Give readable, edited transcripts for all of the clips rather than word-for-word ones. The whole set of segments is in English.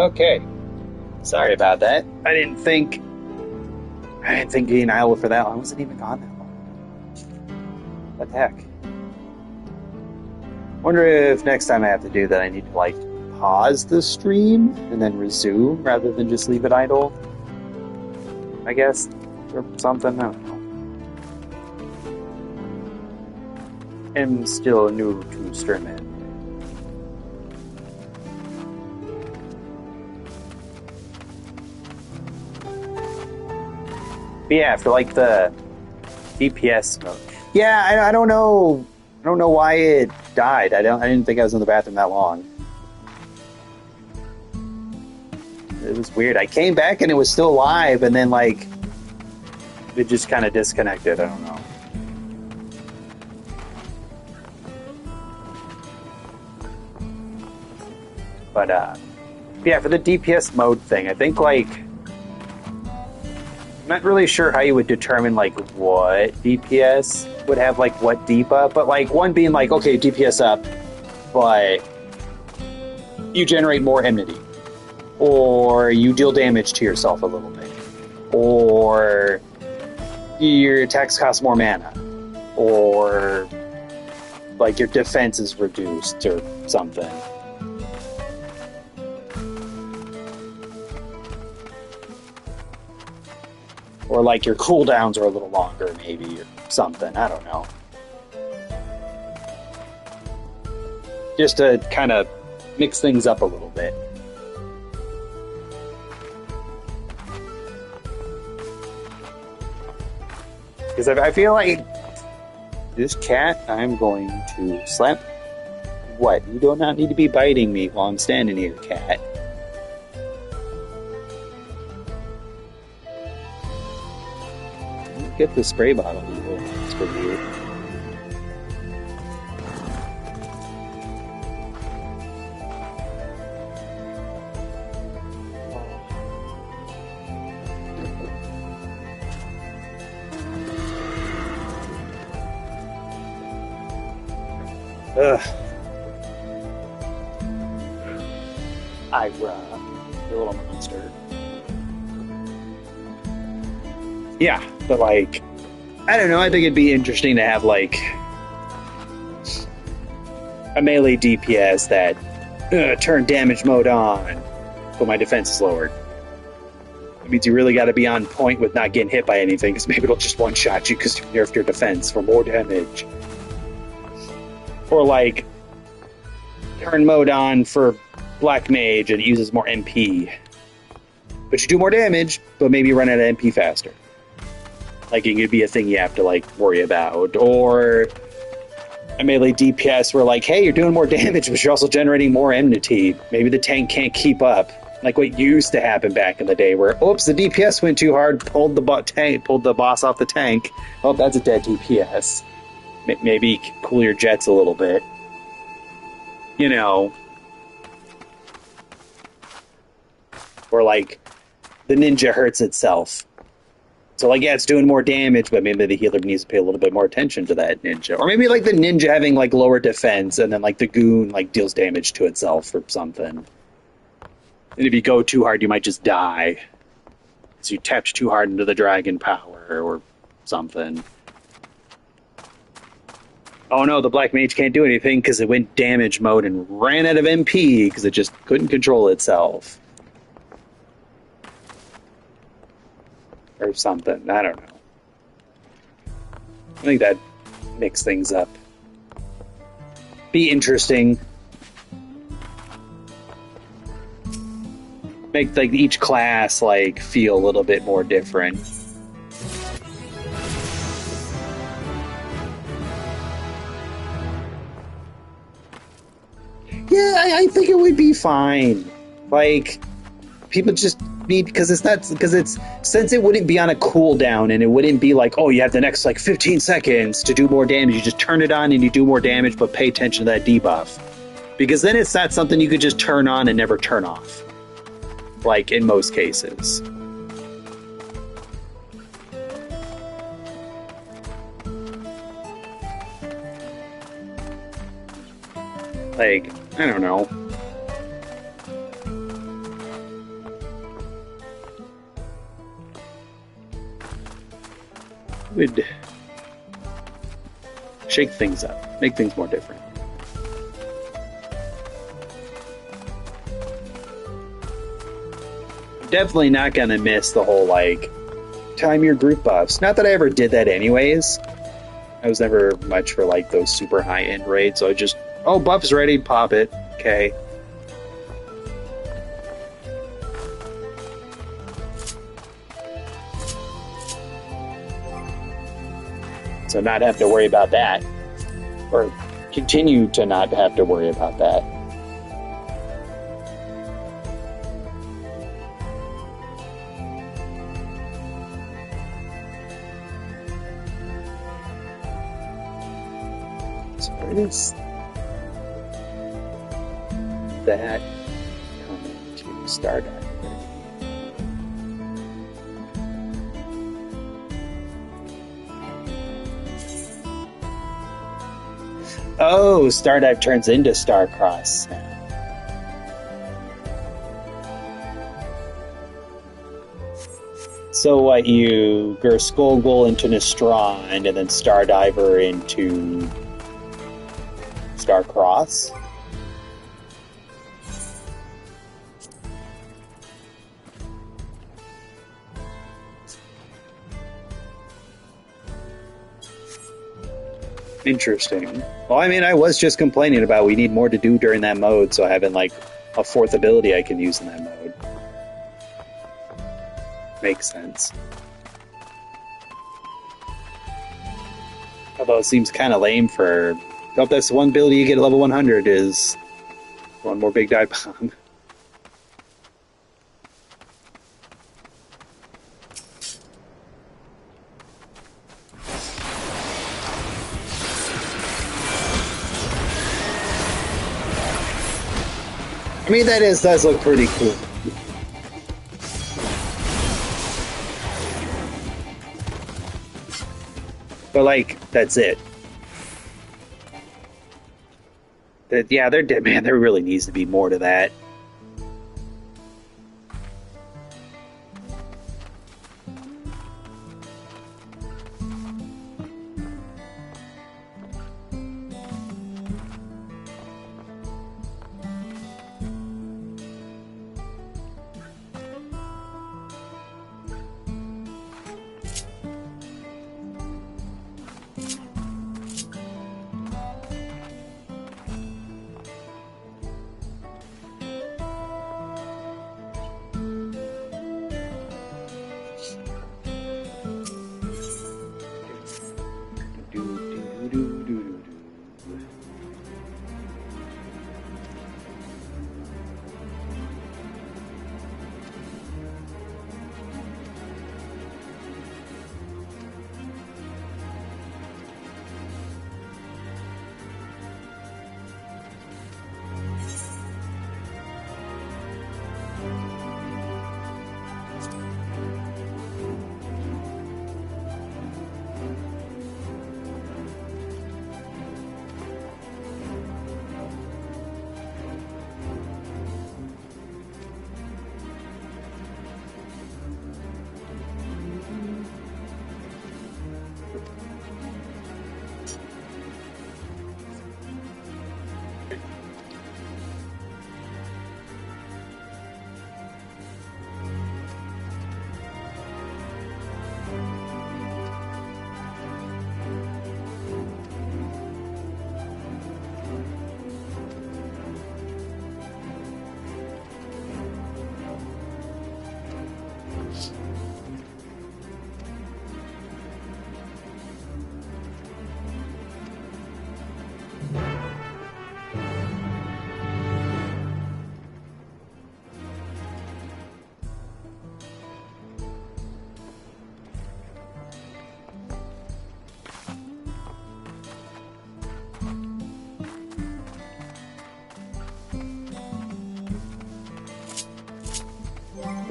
Okay. Sorry about that. I didn't think getting idle for that long. I wasn't even gone that long. What the heck? Wonder if next time I have to do that I need to like pause the stream and then resume rather than just leave it idle. I guess. Or something. I don't know. I'm still new to streaming. But yeah, for like the DPS mode. Yeah, I don't know. I don't know why it died. I didn't think I was in the bathroom that long. It was weird. I came back and it was still live, and then like it just kind of disconnected. I don't know. But yeah, for the DPS mode thing, I think like I'm not really sure how you would determine like what DPS would have like what debuff, but like one being like, okay, DPS up, but you generate more enmity, or you deal damage to yourself a little bit, or your attacks cost more mana, or like your defense is reduced or something. Or like your cooldowns are a little longer, maybe, or something. I don't know. Just to kind of mix things up a little bit. Because I feel like this cat, I'm going to slap. What? You do not need to be biting me while I'm standing here, cat. Get the spray bottle. It's pretty weird. Ugh. Ira, you little monster. Yeah, but like, I don't know, I think it'd be interesting to have like a melee DPS that turn damage mode on, but my defense is lowered. It means you really got to be on point with not getting hit by anything, because maybe it'll just one-shot you because you nerfed your defense for more damage. Or like, turn mode on for Black Mage and it uses more MP. But you do more damage, but maybe you run out of MP faster. Like, it could be a thing you have to, like, worry about. Or a melee DPS where, like, hey, you're doing more damage, but you're also generating more enmity. Maybe the tank can't keep up. Like what used to happen back in the day where, oops, the DPS went too hard, pulled the boss off the tank. Oh, that's a dead DPS. Maybe cool your jets a little bit. You know. Or, like, the ninja hurts itself. So, like, yeah, it's doing more damage, but maybe the healer needs to pay a little bit more attention to that ninja. Or maybe, like, the ninja having, like, lower defense, and then, like, the goon, like, deals damage to itself or something. And if you go too hard, you might just die. So you tapped too hard into the dragon power or something. Oh no, the Black Mage can't do anything because it went damage mode and ran out of MP because it just couldn't control itself. Or something. I don't know. I think that mix things up. Be interesting. Make like each class like feel a little bit more different. Yeah, I think it would be fine. Like, people just need, because since it wouldn't be on a cooldown and it wouldn't be like, oh, you have the next like 15 seconds to do more damage. You just turn it on and you do more damage, but pay attention to that debuff. Because then it's not something you could just turn on and never turn off. Like in most cases. Like, I don't know. would shake things up, make things more different. I'm definitely not gonna miss the whole like time your group buffs. Not that I ever did that anyways. I was never much for like those super high end raids, so I just, oh, buff's ready, pop it. Okay. So not have to worry about that. Or continue to not have to worry about that. So where does that come into Stardive? Oh, Stardive turns into Starcross. So what, you Gurskogul into Nestron and then Stardiver into Starcross? Interesting. Well, I mean, I was just complaining about we need more to do during that mode, so having like a fourth ability I can use in that mode makes sense. Although it seems kind of lame for... Oh, that's the one ability you get at level 100 is one more big dive bomb. I mean, that does look pretty cool. But, like, that's it. Yeah, man, there really needs to be more to that.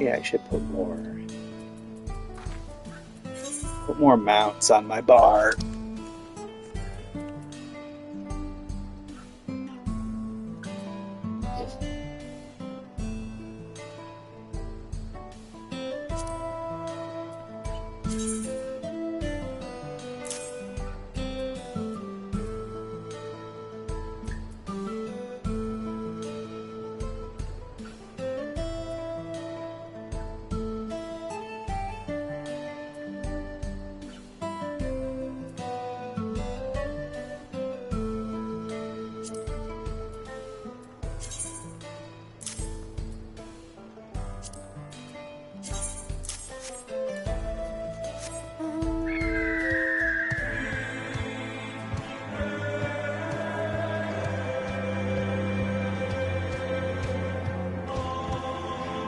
Yeah, I should put more mounts on my bar.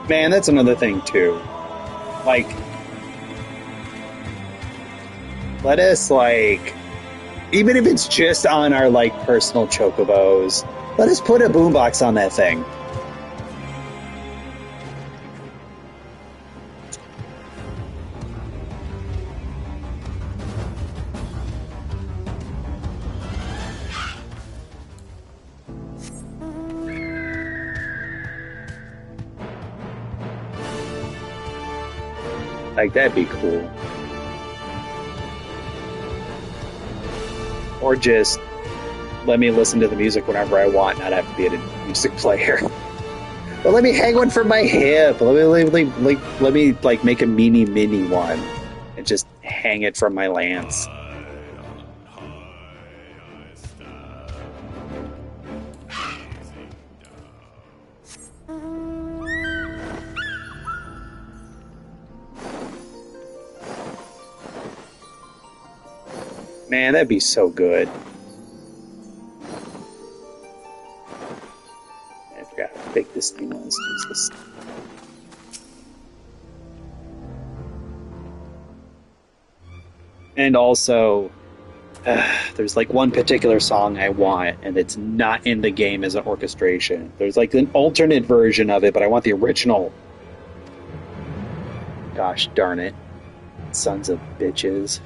Man, that's another thing too. Like, let us like, even if it's just on our like personal chocobos, let us put a boombox on that thing. Like, that'd be cool. Or just let me listen to the music whenever I want, not have to be at a music player. But let me hang one from my hip. Let me like make a mini one and just hang it from my lance. Man, that'd be so good. I forgot how big this thing was. Use this. And also, there's like one particular song I want, and it's not in the game as an orchestration. There's like an alternate version of it, but I want the original. Gosh darn it. Sons of bitches.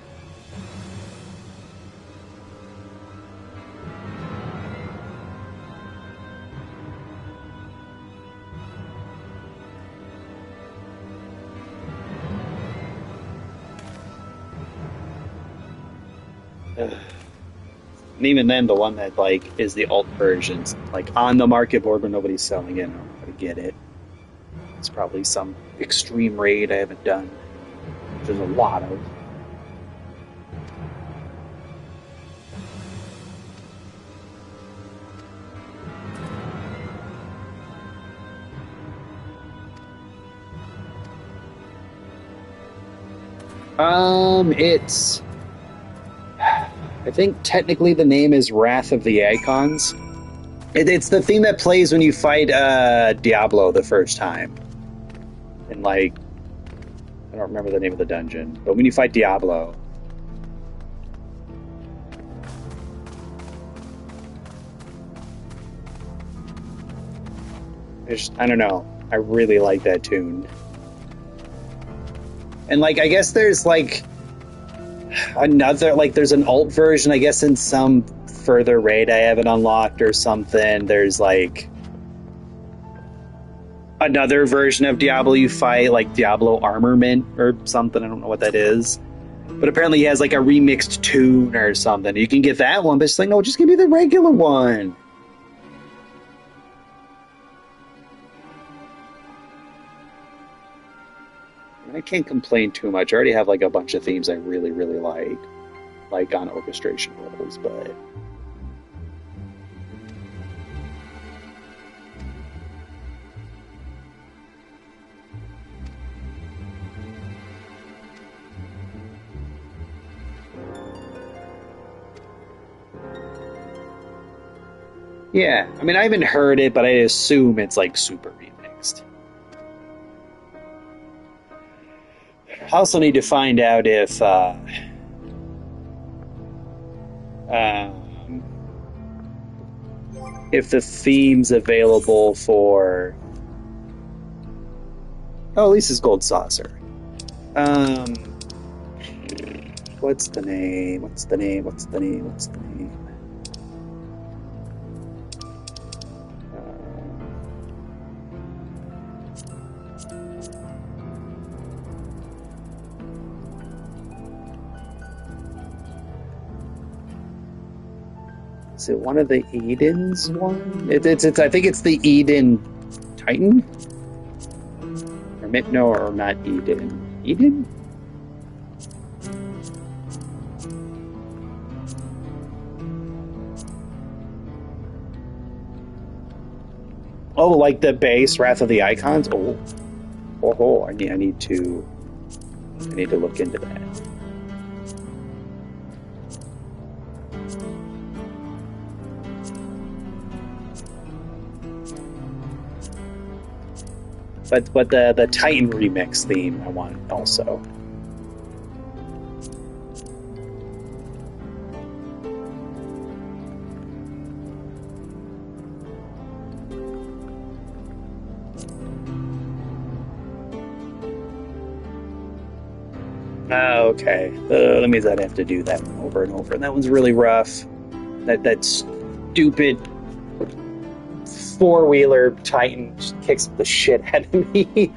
And even then, the one that like is the alt versions, like on the market board where nobody's selling it, I don't know how to get it. It's probably some extreme raid I haven't done. There's a lot of. It's. I think technically the name is Wrath of the Icons. It's the theme that plays when you fight Diablo the first time. And like, I don't remember the name of the dungeon, but when you fight Diablo. I don't know. I really like that tune. And like, I guess there's like another, like there's an alt version, I guess, in some further raid I haven't unlocked or something. There's like another version of Diablo you fight, like Diablo Armament or something. I don't know what that is. But apparently he has like a remixed tune or something. You can get that one, but it's like, no, just give me the regular one. I can't complain too much. I already have like a bunch of themes I really, really like on orchestration rolls, but yeah, I mean, I haven't heard it, but I assume it's like super remixed. I also need to find out if the theme's available for. Oh, at least it's Gold Saucer. What's the name? What's the name? What's the name? What's the name? Is it one of the Eden's one? It's I think it's the Eden Titan? Or no, or not Eden. Eden? Oh, like the base Wrath of the Icons? Oh, I need to look into that. But the Titan remix theme I want also. Oh, okay. That means I'd have to do that one over and over. And that one's really rough. That stupid four-wheeler Titan just kicks the shit out of me.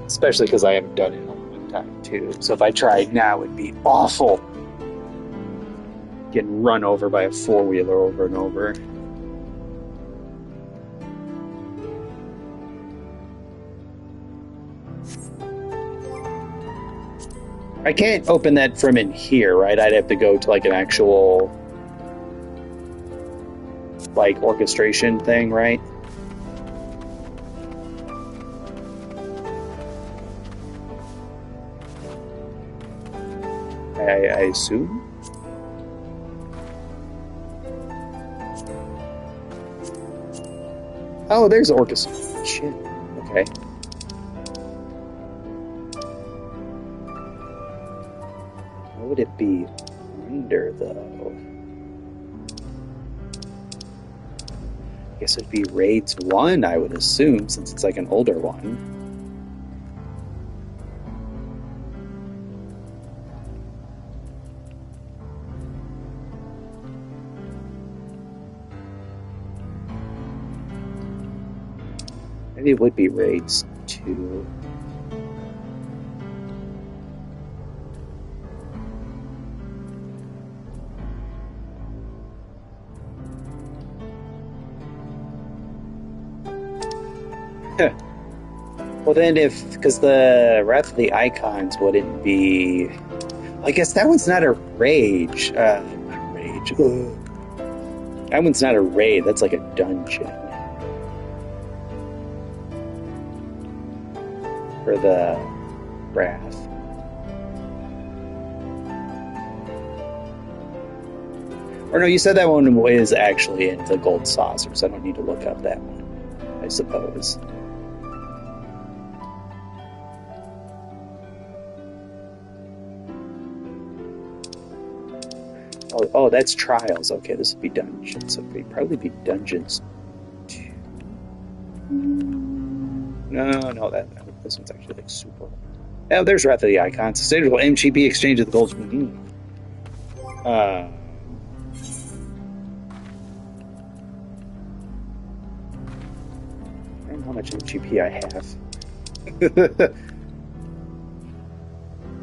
Especially because I haven't done it in a long time, too. So if I tried now, it'd be awful. Getting run over by a four-wheeler over and over. I can't open that from in here, right? I'd have to go to like an actual like orchestration thing, right? I assume. Oh, there's orchestra. Shit. Okay. What would it be under, though? I guess it'd be Raids 1, I would assume, since it's like an older one. Maybe it would be Raids 2. Well, then because the Wrath of the Icons wouldn't be... I guess that one's not a rage. Not rage. Ugh. That one's not a raid, that's like a dungeon. For the Wrath. Or no, you said that one is actually in the Gold Saucer, so I don't need to look up that one, I suppose. Oh, that's Trials. Okay, this would be Dungeons. So it'd probably be Dungeons 2. No, this one's actually like super. Oh, there's Wrath of the Icons. Sustainable MGP exchange of the gold. I don't know how much MGP I have.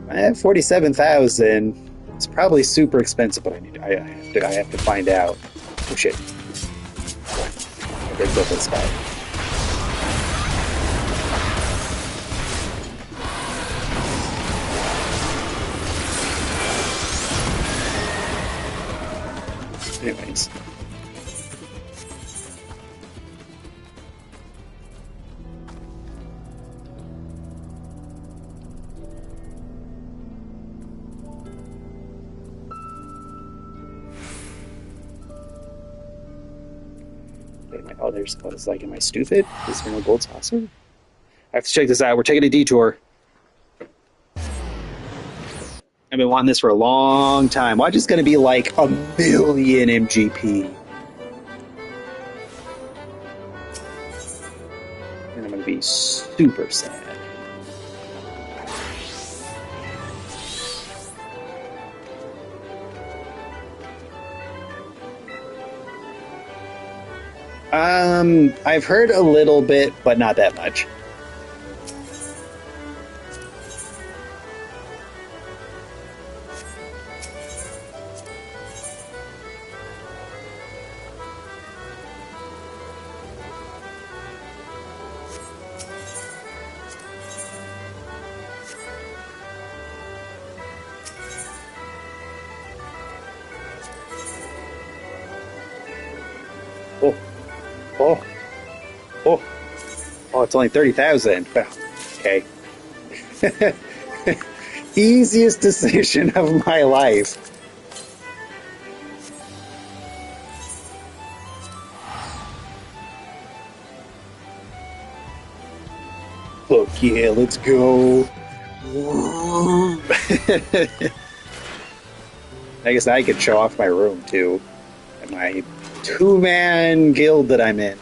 I have 47,000. It's probably super expensive, but I have to find out. Oh shit! I did build this guy. Anyways. Oh, it's like, am I stupid? Is there no gold saucer? I have to check this out. We're taking a detour. I've been wanting this for a long time. Watch, it's going to be like 1,000,000 MGP. And I'm going to be super sad. I've heard a little bit, but not that much. Oh, it's only 30,000. Okay. Easiest decision of my life. Fuck yeah, let's go. I guess I could show off my room too. And my two-man guild that I'm in.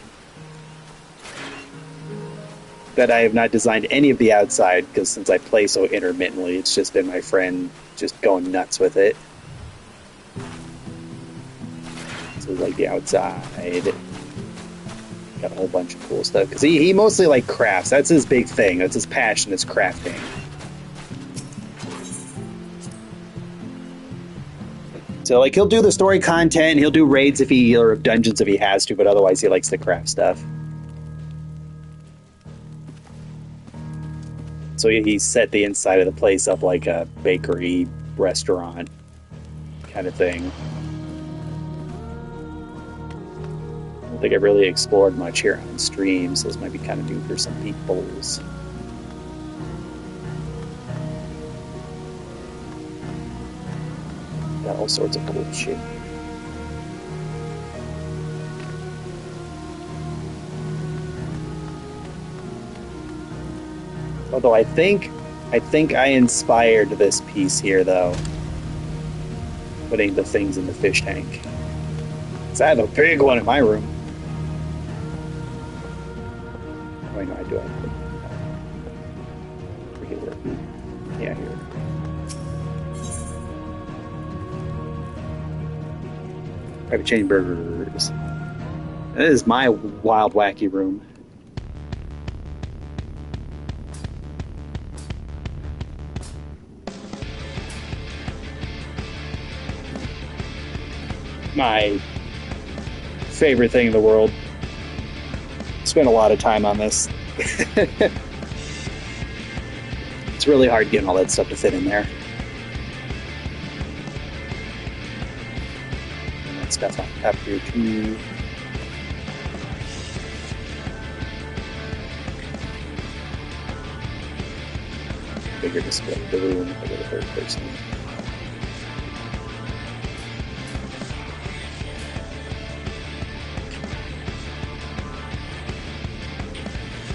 That I have not designed any of the outside, because since I play so intermittently, it's just been my friend just going nuts with it. So like the outside. Got a whole bunch of cool stuff. Because he mostly like crafts. That's his big thing. That's his passion, is crafting. So like he'll do the story content, he'll do raids if he, or dungeons if he has to, but otherwise he likes to craft stuff. So he set the inside of the place up like a bakery, restaurant kind of thing. I don't think I really explored much here on stream, so this might be kind of new for some peoples. Got all sorts of cool shit. Although I think I inspired this piece here, though. Putting the things in the fish tank. Because I have a big one in my room. Wait, no, I do have a regular. Yeah, here. Private chambers. That is my wild, wacky room. My favorite thing in the world. Spent a lot of time on this. It's really hard getting all that stuff to fit in there. And that stuff on top here too. Bigger display of the room for the third person.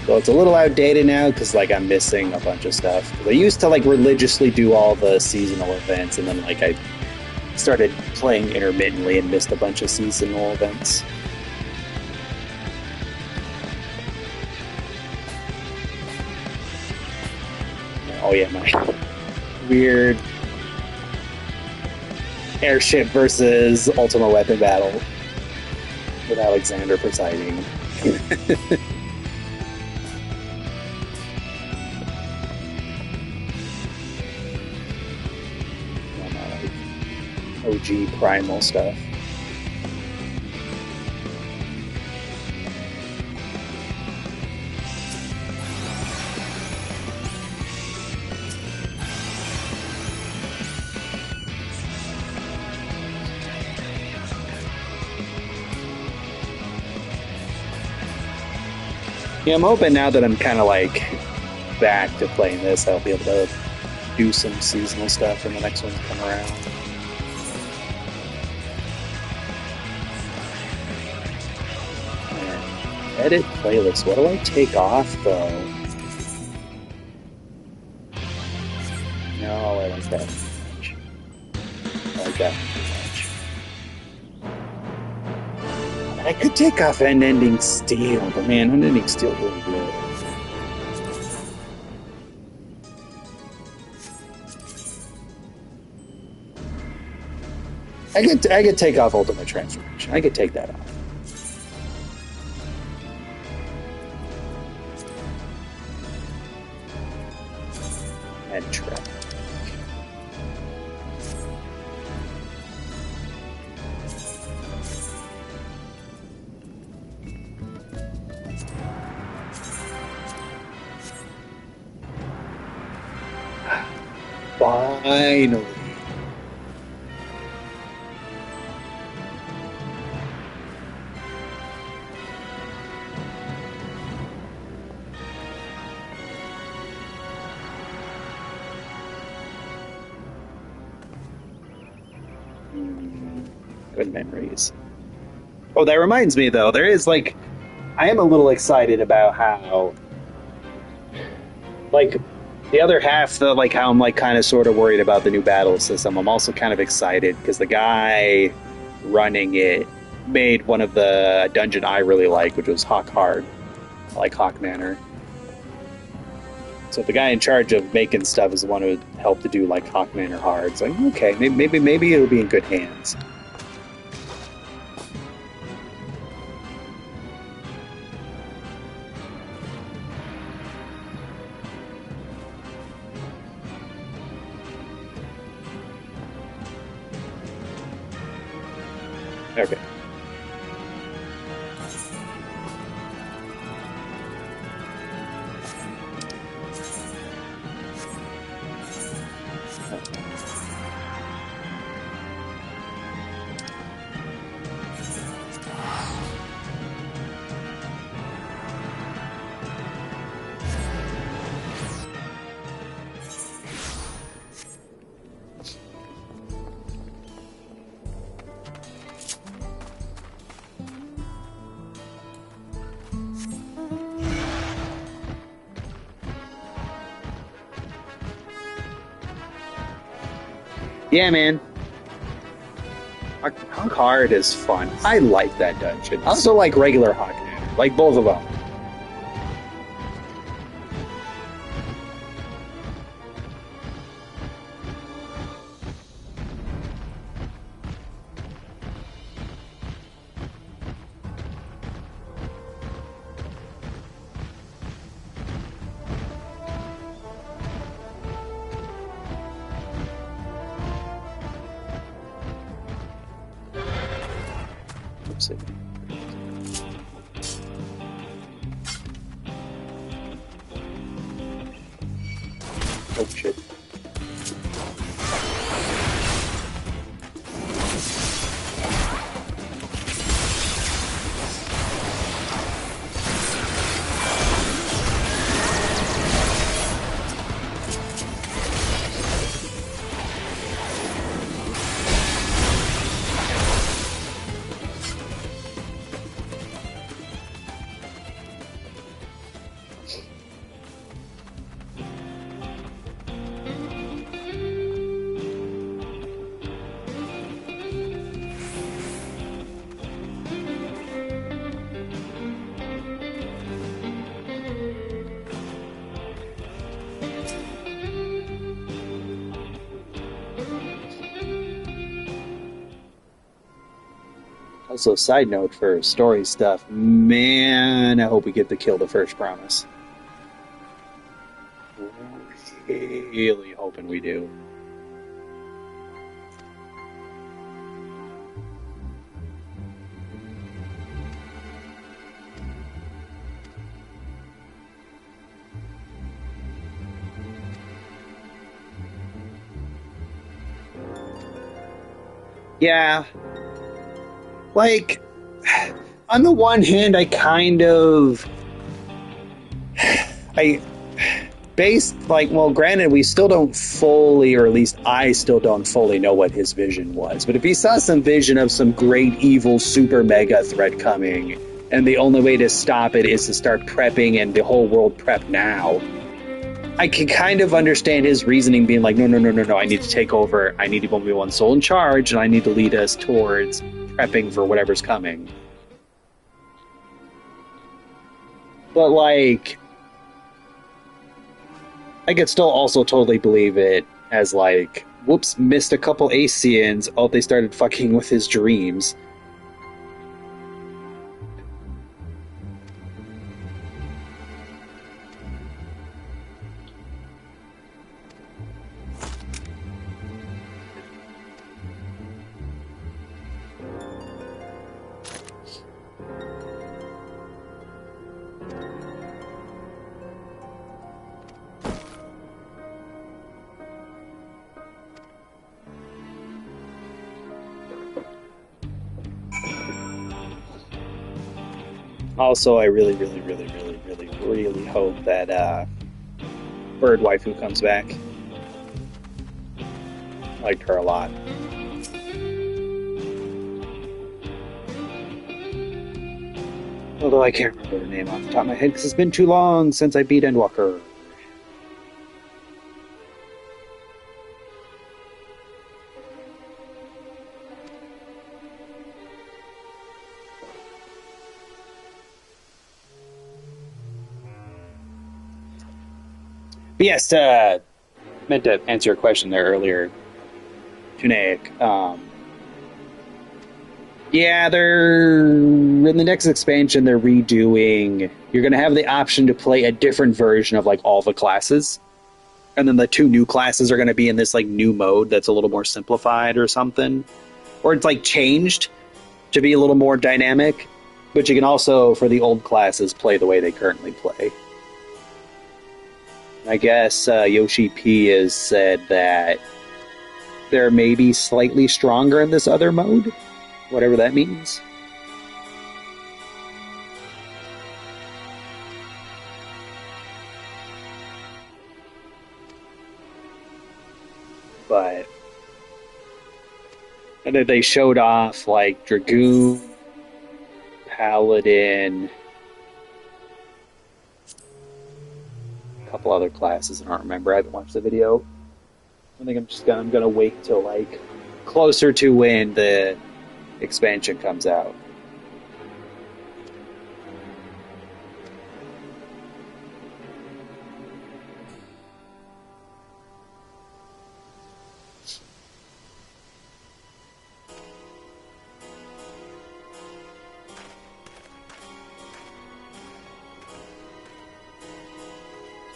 So it's a little outdated now because like I'm missing a bunch of stuff. I used to like religiously do all the seasonal events, and then like I started playing intermittently and missed a bunch of seasonal events. Oh yeah, my weird airship versus Ultima Weapon battle with Alexander presiding. OG primal stuff. Yeah, I'm hoping now that I'm kind of like back to playing this, I'll be able to do some seasonal stuff when the next ones come around. Edit playlist. What do I take off, though? No, I like that too much. I like that too much. I could take off Unending Steel, but man, Unending Steel is really good. I could take off Ultimate Transformation. I could take that off. And trap. Finally. Good memories. Oh, that reminds me though, there is like, I am a little excited about how Like, the other half, the like how I'm like kind of sort of worried about the new battle system. I'm also kind of excited because the guy running it made one of the dungeon I really like, which was Hawk Hard, I like Hawk Manor. So if the guy in charge of making stuff is the one who helped to do like Hawk Manor Hard, it's like okay, maybe it'll be in good hands. Okay. Yeah, man. Hawk Hard is fun. I like that dungeon. I also like regular Hawk Manor. Like both of them. Oopsie. Oh shit. Also, side note for story stuff, man, I hope we get to kill the first promise. Really hoping we do. Yeah, like, on the one hand, I based, like, well, granted, we still don't fully, or at least I still don't fully know what his vision was. But if he saw some vision of some great evil super mega threat coming, and the only way to stop it is to start prepping and the whole world prep now, I can kind of understand his reasoning being like, no, no, no, no, no, I need to take over. I need to be one soul in charge, and I need to lead us towards prepping for whatever's coming. But, like, I could still also totally believe it as, like, whoops, missed a couple Asians. Oh, they started fucking with his dreams. Also, I really, really, really, really, really, really hope that Bird Waifu comes back. Liked her a lot. Although I can't remember her name off the top of my head because it's been too long since I beat Endwalker. But yes, meant to answer your question there earlier, Tunaic. Yeah, they're in the next expansion. They're redoing. You're going to have the option to play a different version of like all the classes, and then the two new classes are going to be in this like new mode that's a little more simplified or something, or it's like changed to be a little more dynamic. But you can also, for the old classes, play the way they currently play. I guess Yoshi P has said that they're maybe slightly stronger in this other mode, whatever that means. But and then they showed off like Dragoon, Paladin, a couple other classes. I don't remember. I haven't watched the video. I think I'm gonna wait till like closer to when the expansion comes out.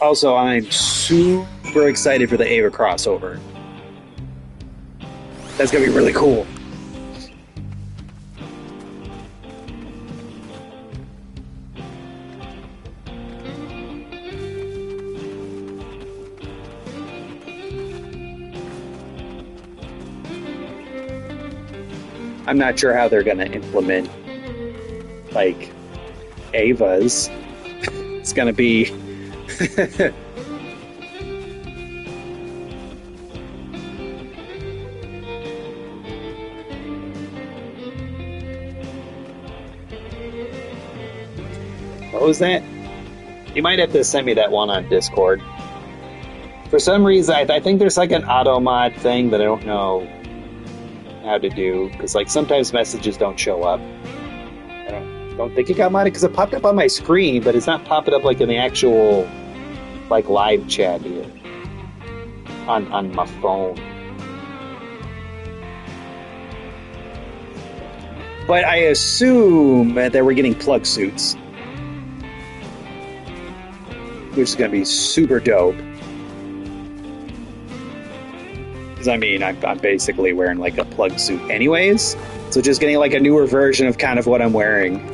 Also, I'm super excited for the Ava crossover. That's gonna be really cool. I'm not sure how they're gonna implement like Avas. It's gonna be what was that? You might have to send me that one on Discord. For some reason, I think there's like an auto mod thing that I don't know how to do, because like sometimes messages don't show up. I don't think it got modded because it popped up on my screen, but it's not popping up like in the actual like live chat here on my phone. But I assume that we're getting plug suits, which is going to be super dope. Because I mean, I'm basically wearing like a plug suit anyways, so just getting like a newer version of kind of what I'm wearing.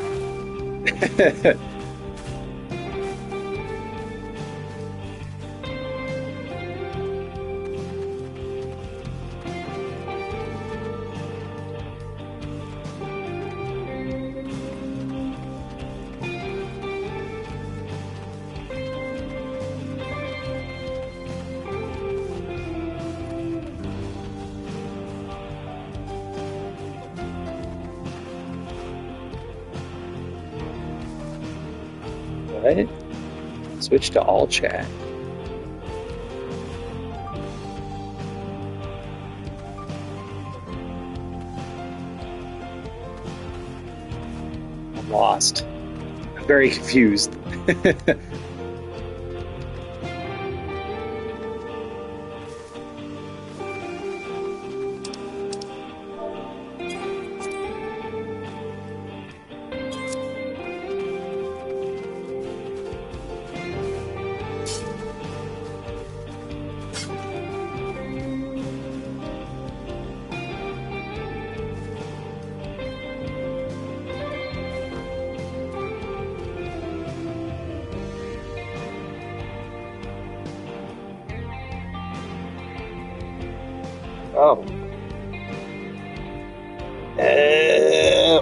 What? Switch to all chat. I'm lost. I'm very confused. Oh.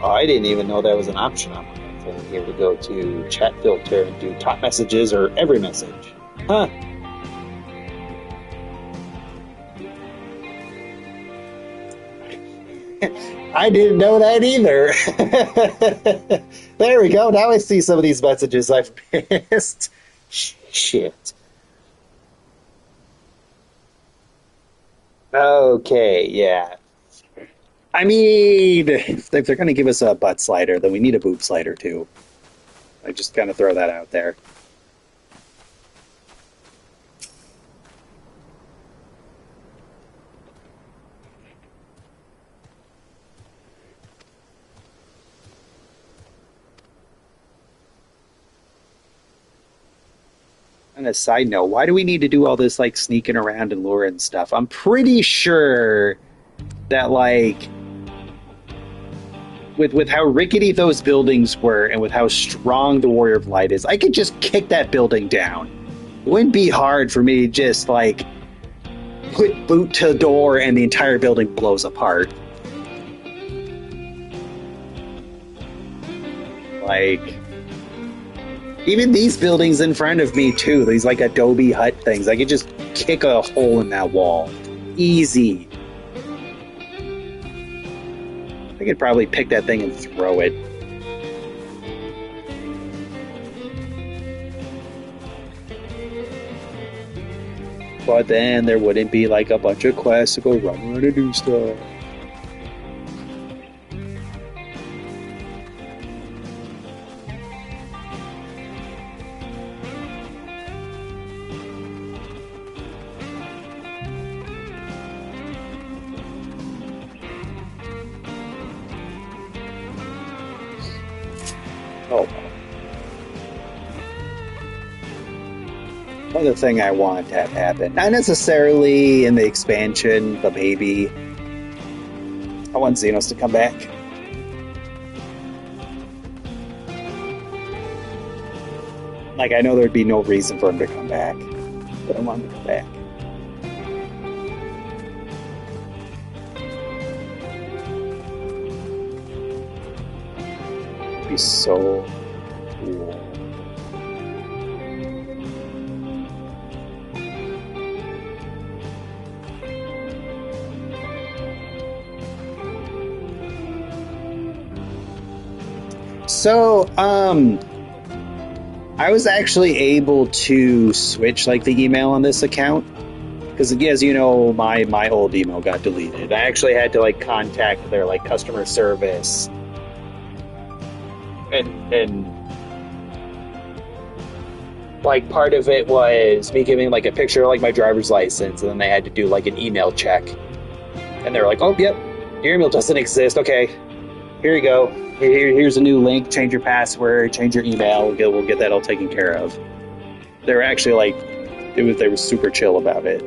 I didn't even know that was an option on my phone here to go to chat filter and do top messages or every message. Huh. I didn't know that either. There we go. Now I see some of these messages I've missed. Shit. Okay, yeah. I mean, if they're going to give us a butt slider, then we need a boob slider too. I just kind of throw that out there. On a side note, why do we need to do all this like sneaking around and luring stuff? I'm pretty sure that like with how rickety those buildings were and with how strong the Warrior of Light is, I could just kick that building down. It wouldn't be hard for me to just like put boot to the door and the entire building blows apart. Like, even these buildings in front of me too, these like adobe hut things, I could just kick a hole in that wall. Easy. I could probably pick that thing and throw it. But then there wouldn't be like a bunch of quests to go run around and do stuff. Oh. Another thing I want to have happen. Not necessarily in the expansion, but maybe. I want Xenos to come back. Like, I know there'd be no reason for him to come back, but I want him to come back. It'd be so cool. So, I was actually able to switch like the email on this account because, as you know, my old email got deleted. I actually had to like contact their like customer service, and like part of it was me giving like a picture of like my driver's license, and then they had to do like an email check, and they were like, "Oh, yep, your email doesn't exist. Okay, here you go. Here's a new link. Change your password. Change your email. We'll get that all taken care of." They were actually like, they were super chill about it.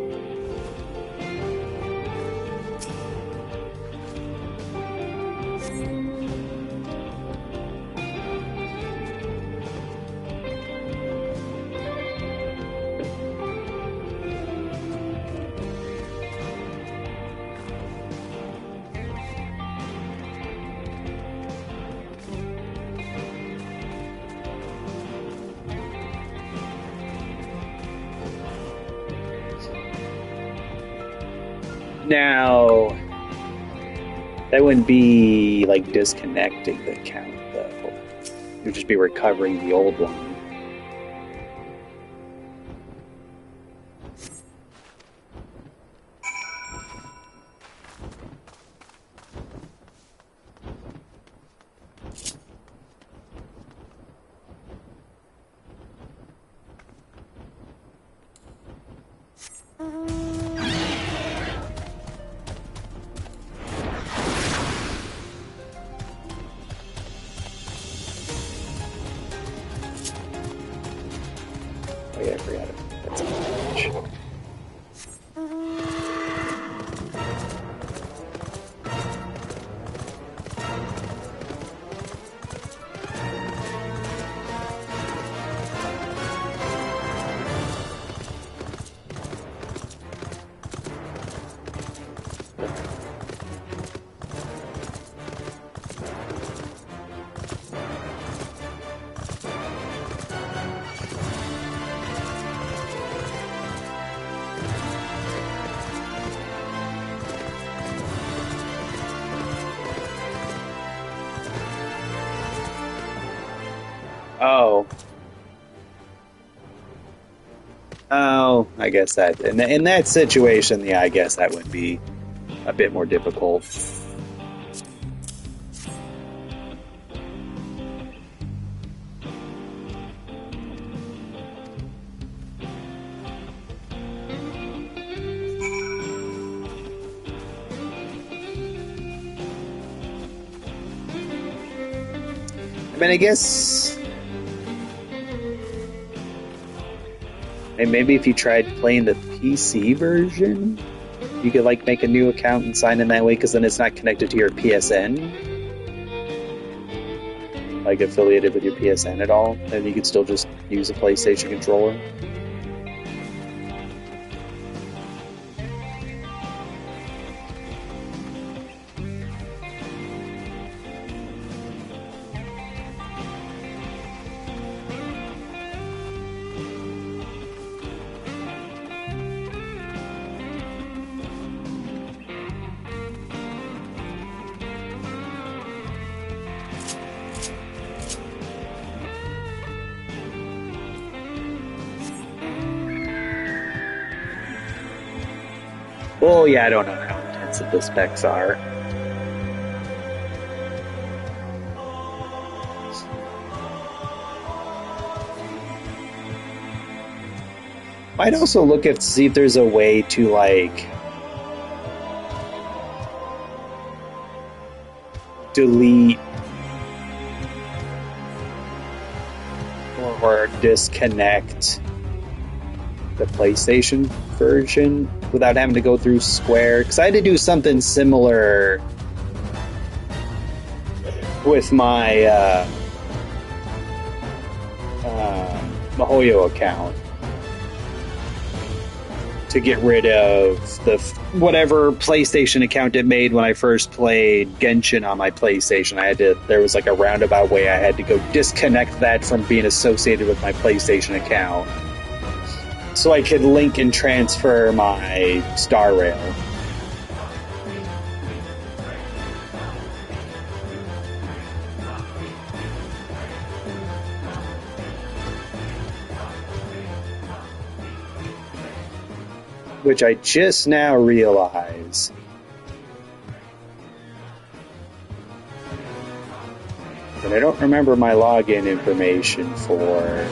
Now, that wouldn't be like disconnecting the account, though. It would just be recovering the old one. Oh yeah, I forgot it. That's a match. Oh. Oh, I guess that in that situation, yeah, I guess that would be a bit more difficult. I mean, I guess And maybe if you tried playing the PC version, you could like make a new account and sign in that way, because then it's not connected to your PSN, like affiliated with your PSN at all, and you could still just use a PlayStation controller. Oh yeah, I don't know how intensive the specs are. Might also look at see if there's a way to like delete or disconnect the PlayStation version without having to go through Square, because I had to do something similar with my MiHoYo account to get rid of the whatever PlayStation account it made when I first played Genshin on my PlayStation. There was like a roundabout way I had to go disconnect that from being associated with my PlayStation account, so I could link and transfer my Star Rail. Which I just now realize that I don't remember my login information for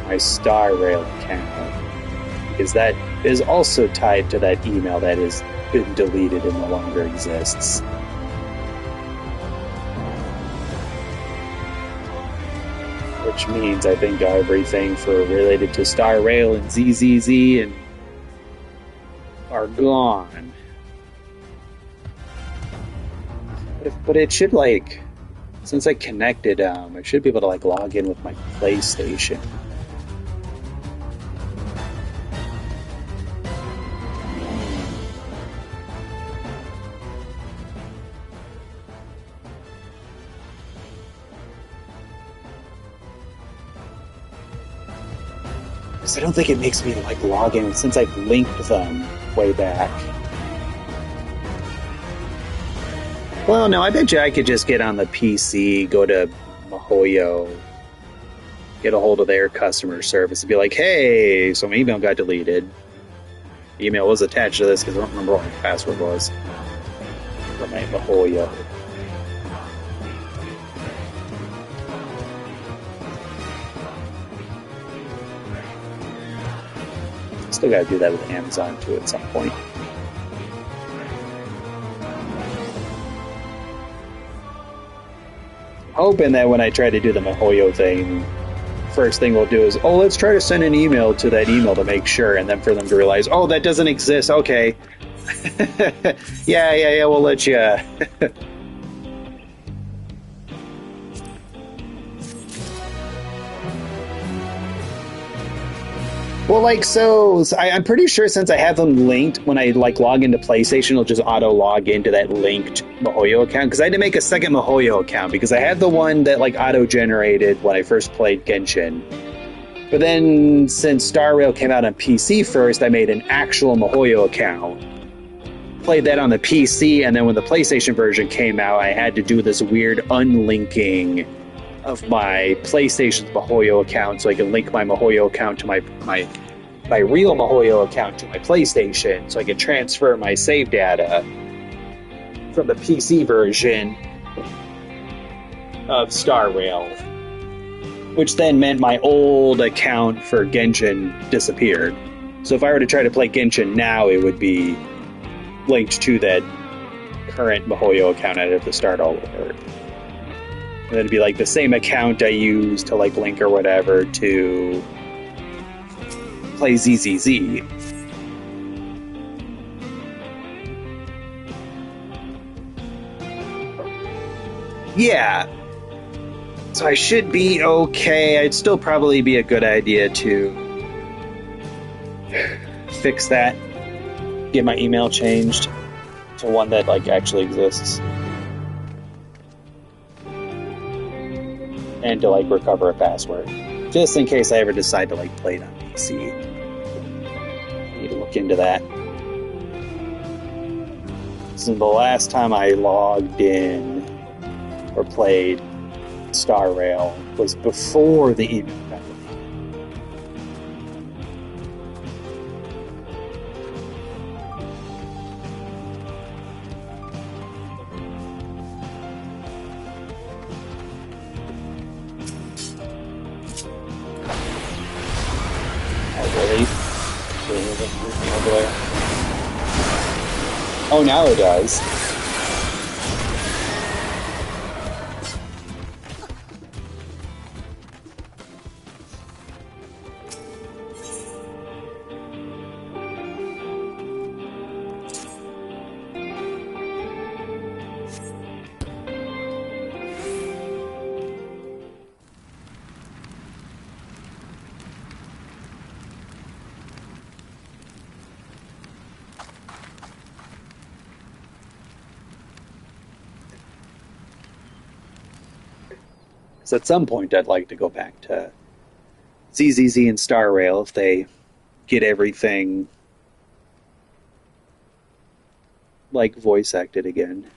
my Star Rail account, because that is also tied to that email that has been deleted and no longer exists. Which means I think everything for related to Star Rail and ZZZ and are gone. But it should, like, since I connected, I should be able to like log in with my PlayStation. I don't think it makes me like log in since I've linked them way back. Well, no, I bet you I could just get on the PC, go to MiHoYo, get a hold of their customer service and be like, hey, so my email got deleted. The email was attached to this because I don't remember what my password was for my MiHoYo. Still gotta do that with Amazon too at some point. Hoping that when I try to do the MiHoYo thing, first thing we'll do is, oh, let's try to send an email to that email to make sure, and then for them to realize, oh, that doesn't exist, okay. yeah, we'll let you. Well, like, so I'm pretty sure since I have them linked, when I like log into PlayStation, it'll just auto log into that linked MiHoYo account. Because I had to make a second MiHoYo account because I had the one that like auto generated when I first played Genshin. But then since Star Rail came out on PC first, I made an actual MiHoYo account. Played that on the PC, and then when the PlayStation version came out, I had to do this weird unlinking of my PlayStation's MiHoYo account so I can link my MiHoYo account to my real MiHoYo account to my PlayStation so I can transfer my save data from the PC version of Star Rail, which then meant my old account for Genshin disappeared. So if I were to try to play Genshin now, it would be linked to that current MiHoYo account. I'd have to start all over. And it'd be like the same account I used to like link or whatever to play ZZZ. Yeah. So I should be okay. It'd still probably be a good idea to fix that. Get my email changed to one that like actually exists. And to like recover a password. Just in case I ever decide to like play it on PC. I need to look into that. So the last time I logged in or played Star Rail was before the email got deleted. Oh, really? Oh, now it does. So at some point, I'd like to go back to ZZZ and Star Rail if they get everything like voice acted again.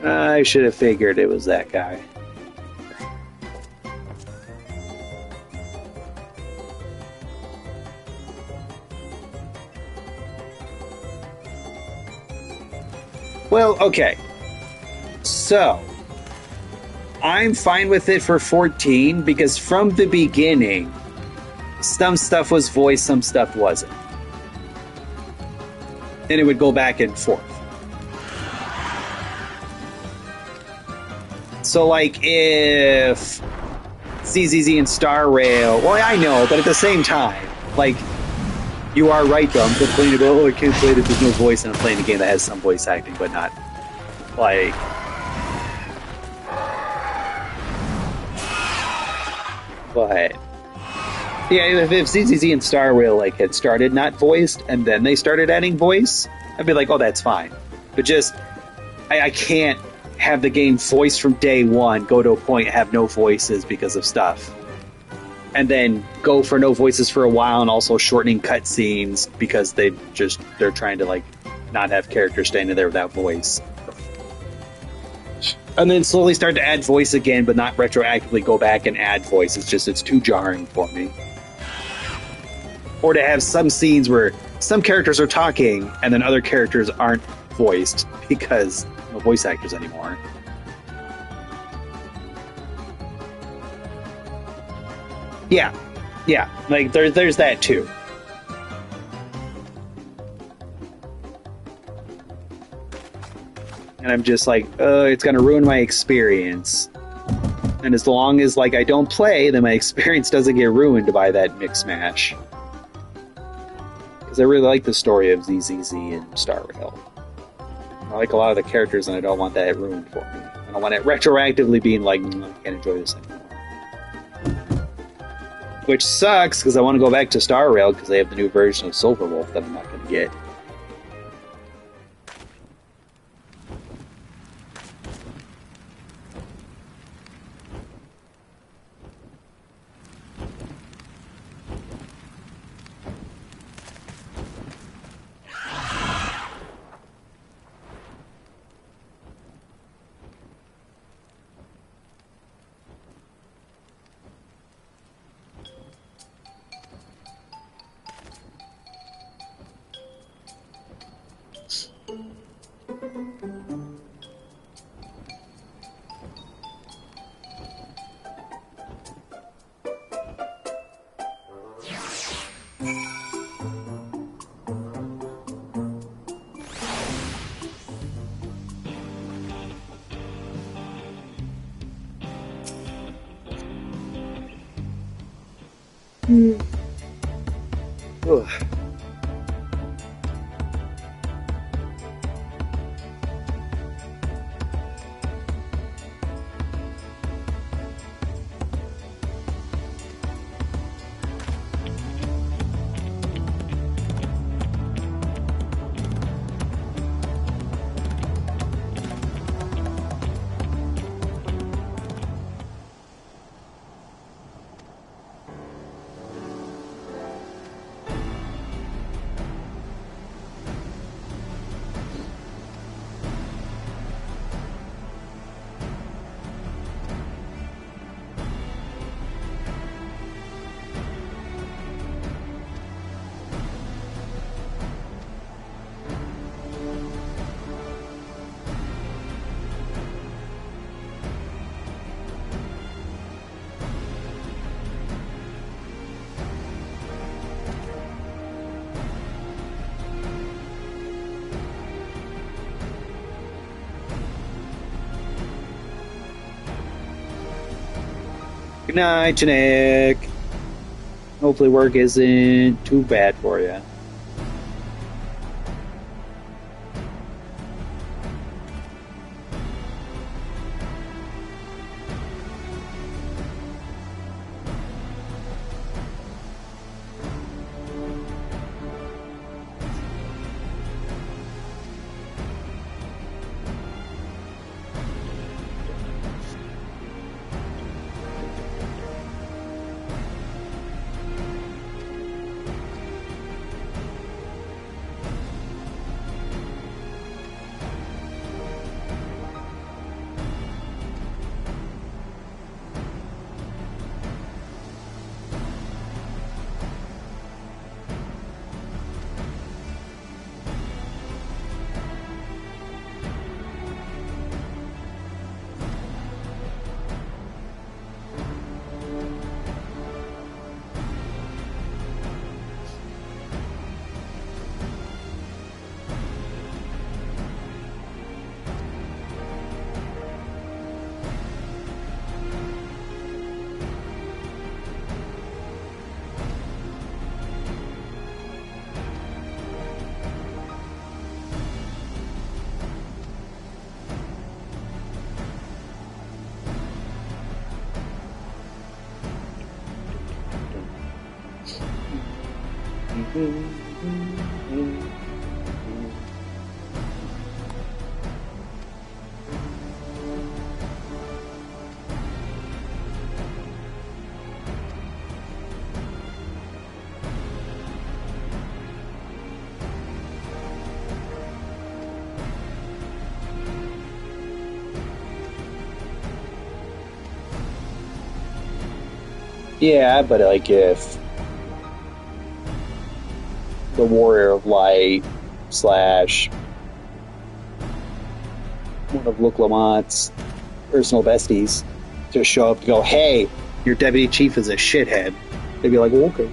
I should have figured it was that guy. Well, okay. So, I'm fine with it for 14 because from the beginning, some stuff was voiced, some stuff wasn't. And it would go back and forth. So, like, if ZZZ and Star Rail, well, I know, but at the same time, like, you are right, though. I'm complaining about, oh, I can't play it if there's no voice, and I'm playing a game that has some voice acting, but not, like... But... Yeah, if ZZZ and Star Rail, like, had started not voiced, and then they started adding voice, I'd be like, oh, that's fine. But just, I can't have the game voiced from day one, go to a point, have no voices because of stuff. And then go for no voices for a while, and also shortening cutscenes because they're trying to, like, not have characters standing there without voice. And then slowly start to add voice again, but not retroactively go back and add voice. It's too jarring for me. Or to have some scenes where some characters are talking, and then other characters aren't voiced because no voice actors anymore. Yeah, like there's that too. And I'm just like, it's gonna ruin my experience. And as long as like I don't play, then my experience doesn't get ruined by that mix mash. Because I really like the story of ZZZ and Star Rail. I like a lot of the characters, and I don't want that ruined for me. I don't want it retroactively being like, I can't enjoy this anymore. Which sucks, because I want to go back to Star Rail, because they have the new version of Silverwolf that I'm not going to get. Ugh. Good night, Janik. Hopefully work isn't too bad for you. Yeah, but like if the Warrior of Light slash one of Luke Lamont's personal besties just show up and go, "Hey, your deputy chief is a shithead," they'd be like, well, "Okay."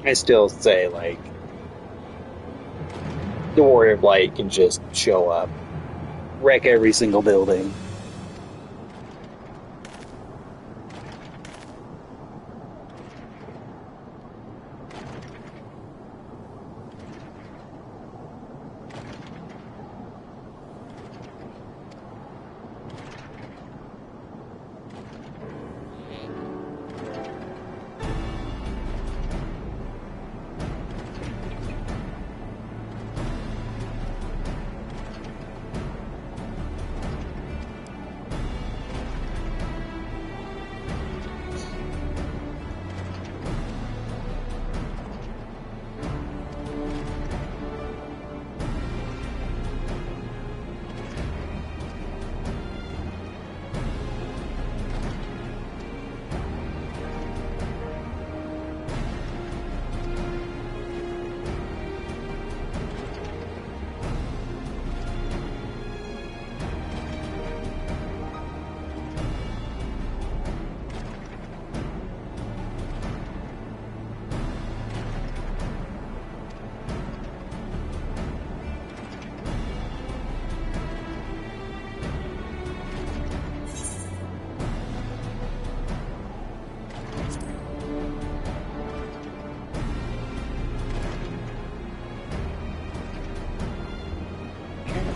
I still say, like, the Warrior of Light can just show up, wreck every single building.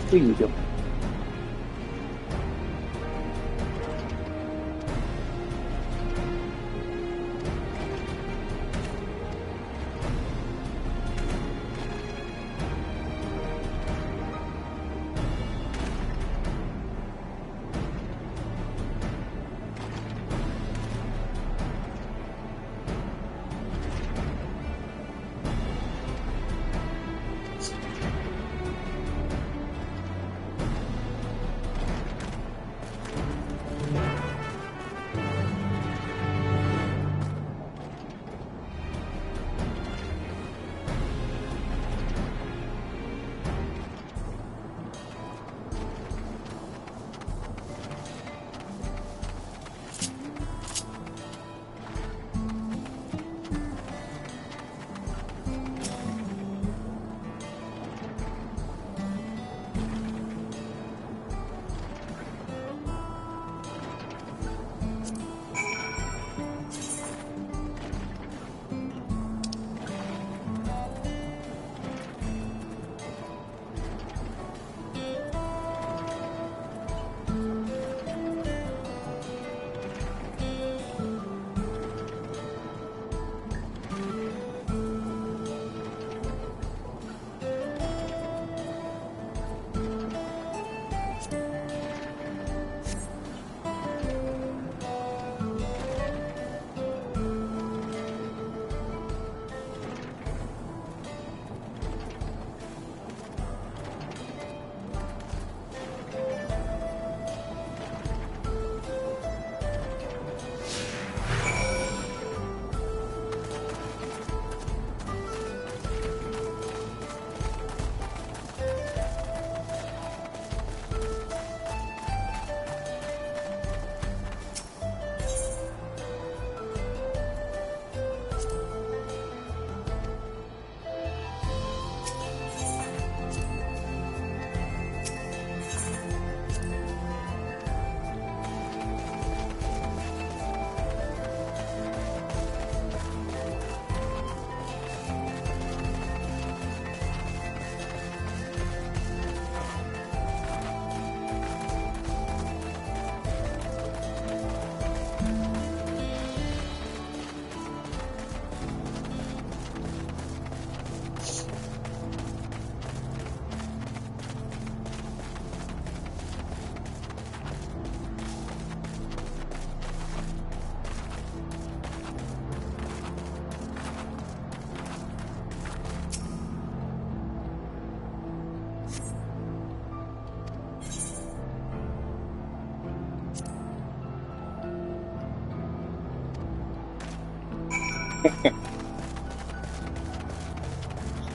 Freedom.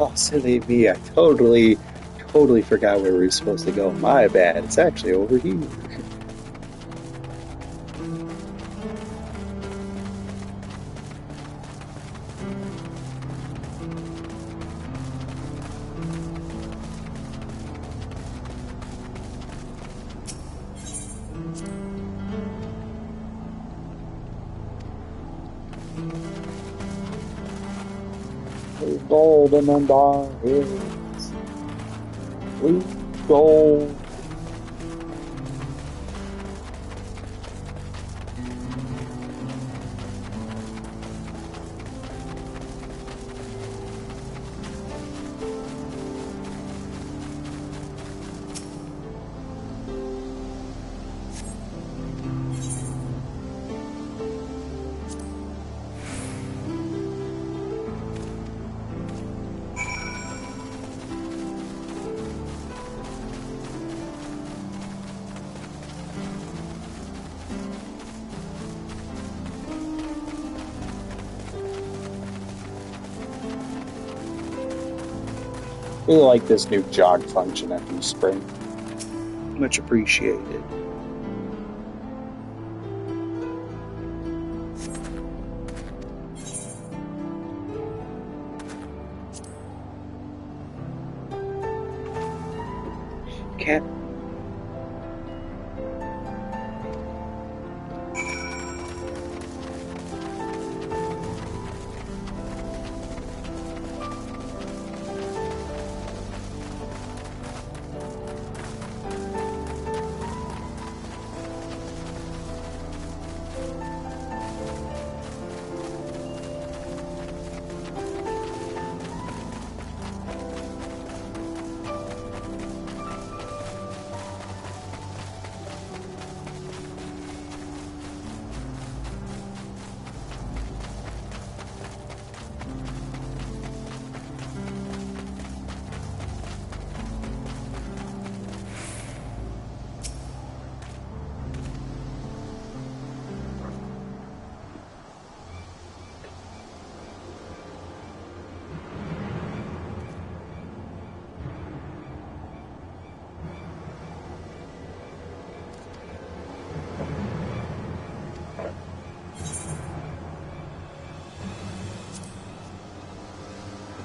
Oh, silly me. I totally forgot where we were supposed to go. My bad. It's actually over here. Golden and our hills. Blue gold. Really like this new jog function after you sprint. Much appreciated. Cat.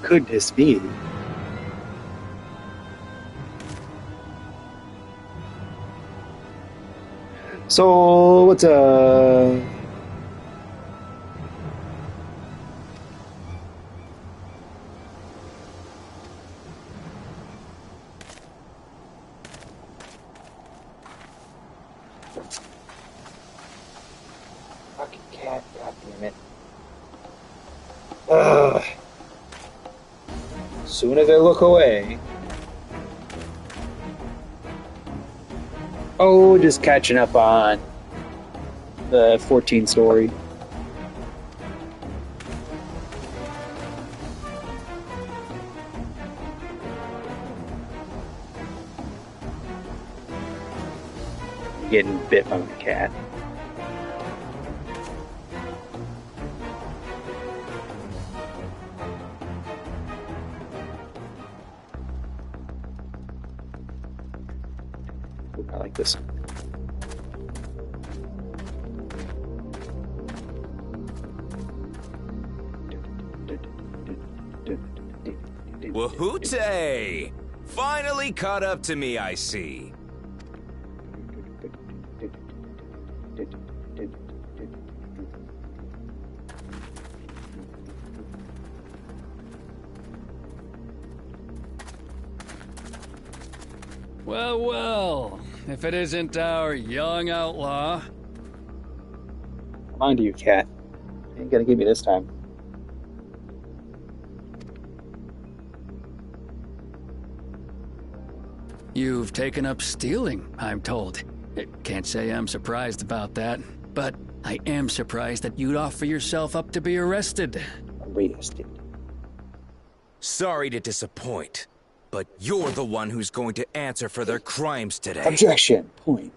Goodness me. So, what's fucking cat, god damn it. Ugh. Soon as I look away. Oh, just catching up on the 14 story. Getting bit by my cat. I like this. Wahoote! Finally caught up to me, I see. Well, well, if it isn't our young outlaw. I'm on to you, cat. You ain't gonna get me this time. You've taken up stealing, I'm told. Can't say I'm surprised about that, but I am surprised that you'd offer yourself up to be arrested. Arrested. Sorry to disappoint, but you're the one who's going to answer for their crimes today. Objection. Point.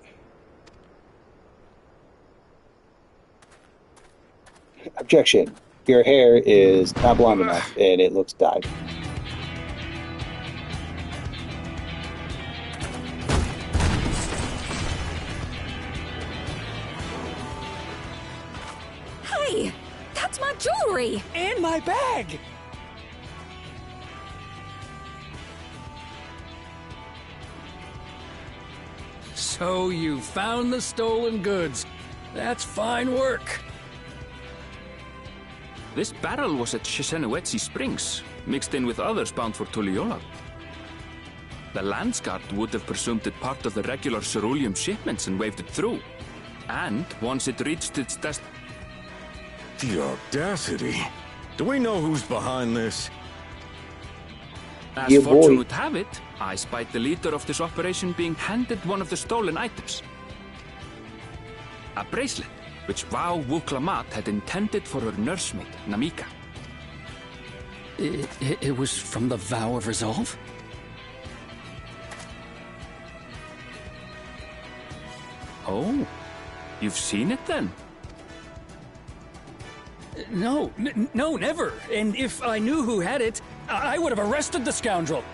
Objection. Your hair is not blonde enough, and it looks dyed. Hey, that's my jewelry! And my bag! So you found the stolen goods. That's fine work. This barrel was at Shisenowetsi Springs. mixed in with others bound for Tuliyola. The Landsguard would have presumed it part of the regular ceruleum shipments and waved it through. And once it reached its The audacity. Do we know who's behind this? As Yeah, fortune boy. would have it, I spied the leader of this operation being handed one of the stolen items. A bracelet, which Vau Wuklamat had intended for her nursemaid, Namika. It was from the Vow of Resolve? Oh, you've seen it then? No, no, never. And if I knew who had it, I would have arrested the scoundrel.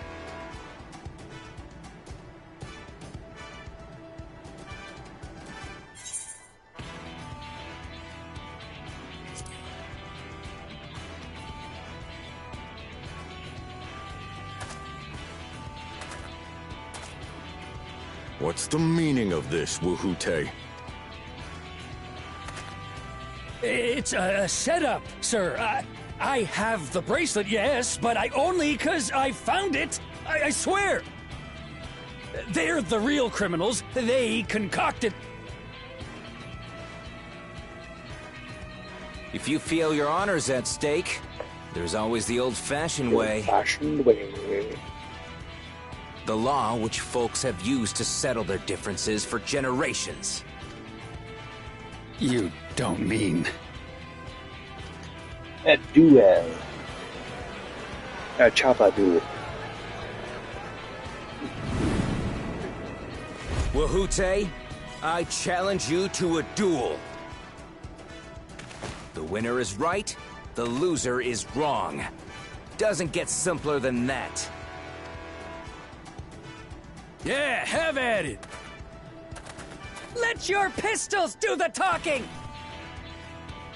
What's the meaning of this, Wuhute? It's a setup, sir. I have the bracelet, yes, but I only 'cause I found it. I swear. They're the real criminals. They concocted. If you feel your honor's at stake, there's always the old-fashioned way. Fashioned way. The law which folks have used to settle their differences for generations. You don't mean... A duel. A chopper duel. Wahute, I challenge you to a duel. The winner is right, the loser is wrong. Doesn't get simpler than that. Yeah, have at it. Let your pistols do the talking!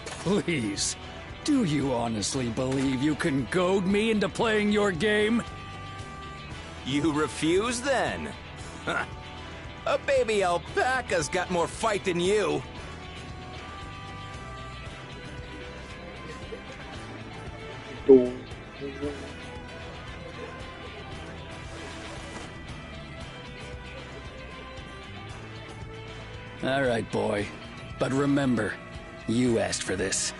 Please. Do you honestly believe you can goad me into playing your game? You refuse then? Huh. A baby alpaca's got more fight than you. All right, boy. But remember, you asked for this.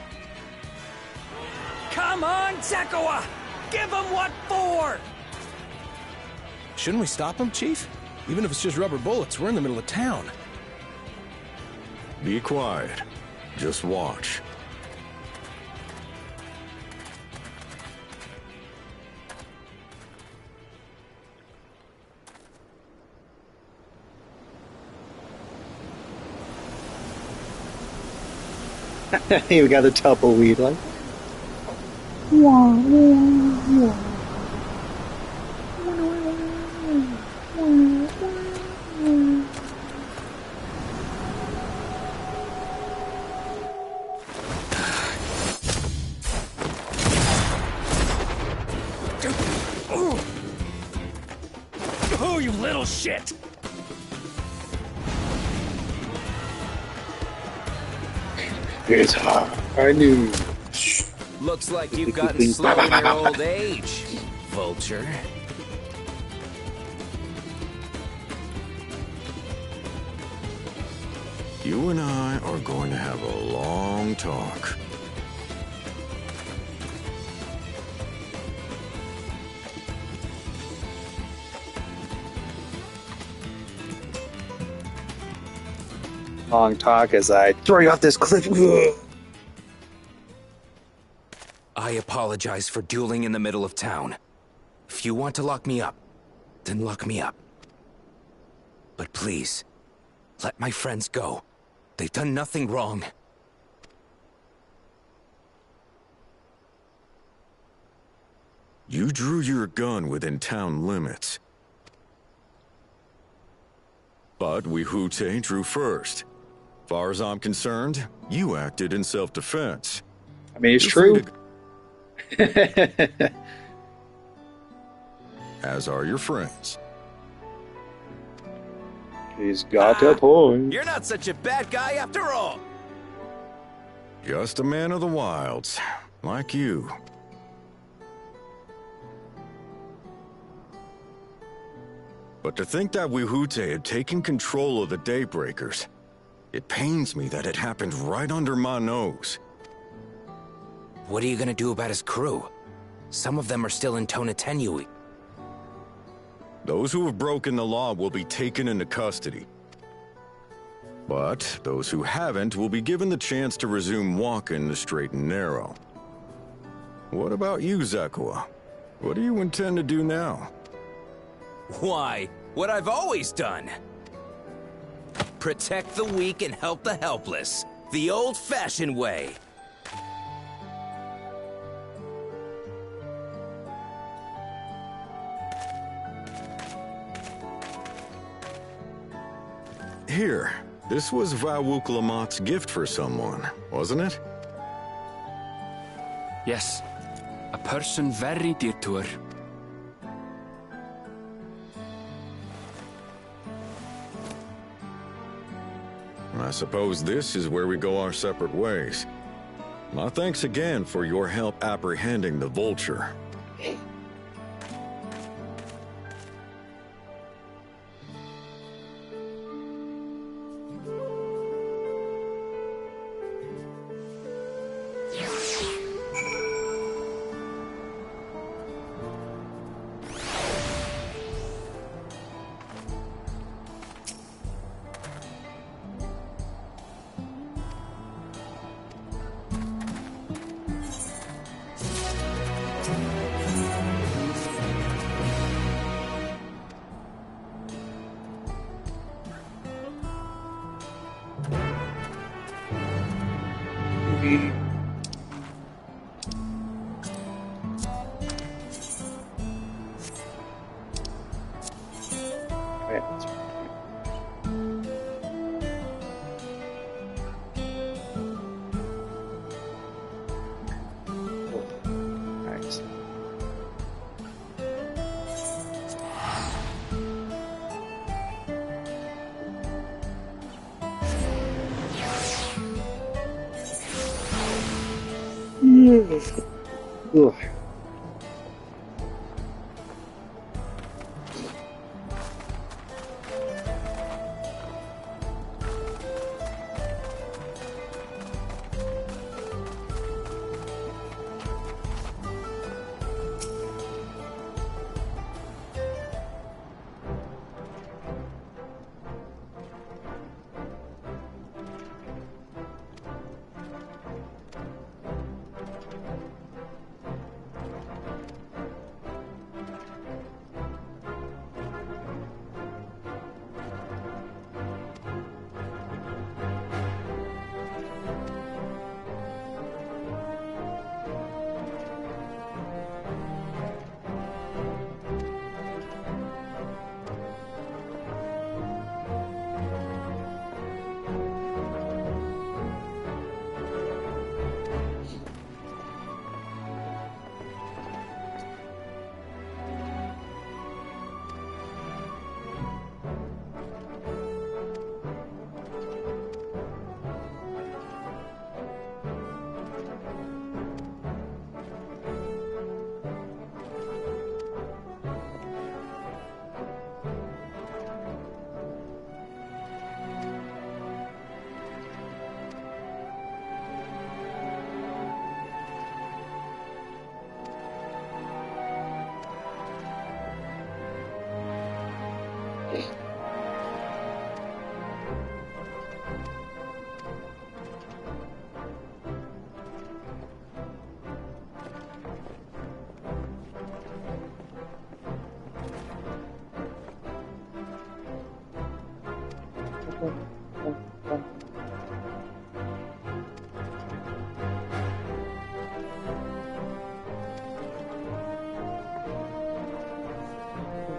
Come on, Zekawa! Give him what for! Shouldn't we stop him, Chief? Even if it's just rubber bullets, we're in the middle of town. Be quiet. Just watch. We got a tumbleweed like. Oh, you little shit! It's hard. I knew. Looks like you've gotten slow in your old age, vulture. You and I are going to have a long talk. Long talk as I throw you off this cliff. I apologize for dueling in the middle of town. If you want to lock me up, then lock me up. But please, let my friends go. They've done nothing wrong. You drew your gun within town limits. But Wihute drew first. Far as I'm concerned, you acted in self-defense. I mean, it's You're true. free to- As are your friends. He's got a point. You're not such a bad guy after all. Just a man of the wilds, like you. But to think that Wihute had taken control of the Daybreakers, it pains me that it happened right under my nose. What are you gonna do about his crew? Some of them are still in Tonatenui. Those who have broken the law will be taken into custody. But those who haven't will be given the chance to resume walking the straight and narrow. What about you, Zakua? What do you intend to do now? Why, what I've always done. Protect the weak and help the helpless. The old-fashioned way. Here, this was Vawuklamat's gift for someone, wasn't it? Yes, a person very dear to her. I suppose this is where we go our separate ways. My thanks again for your help apprehending the vulture. Ugh.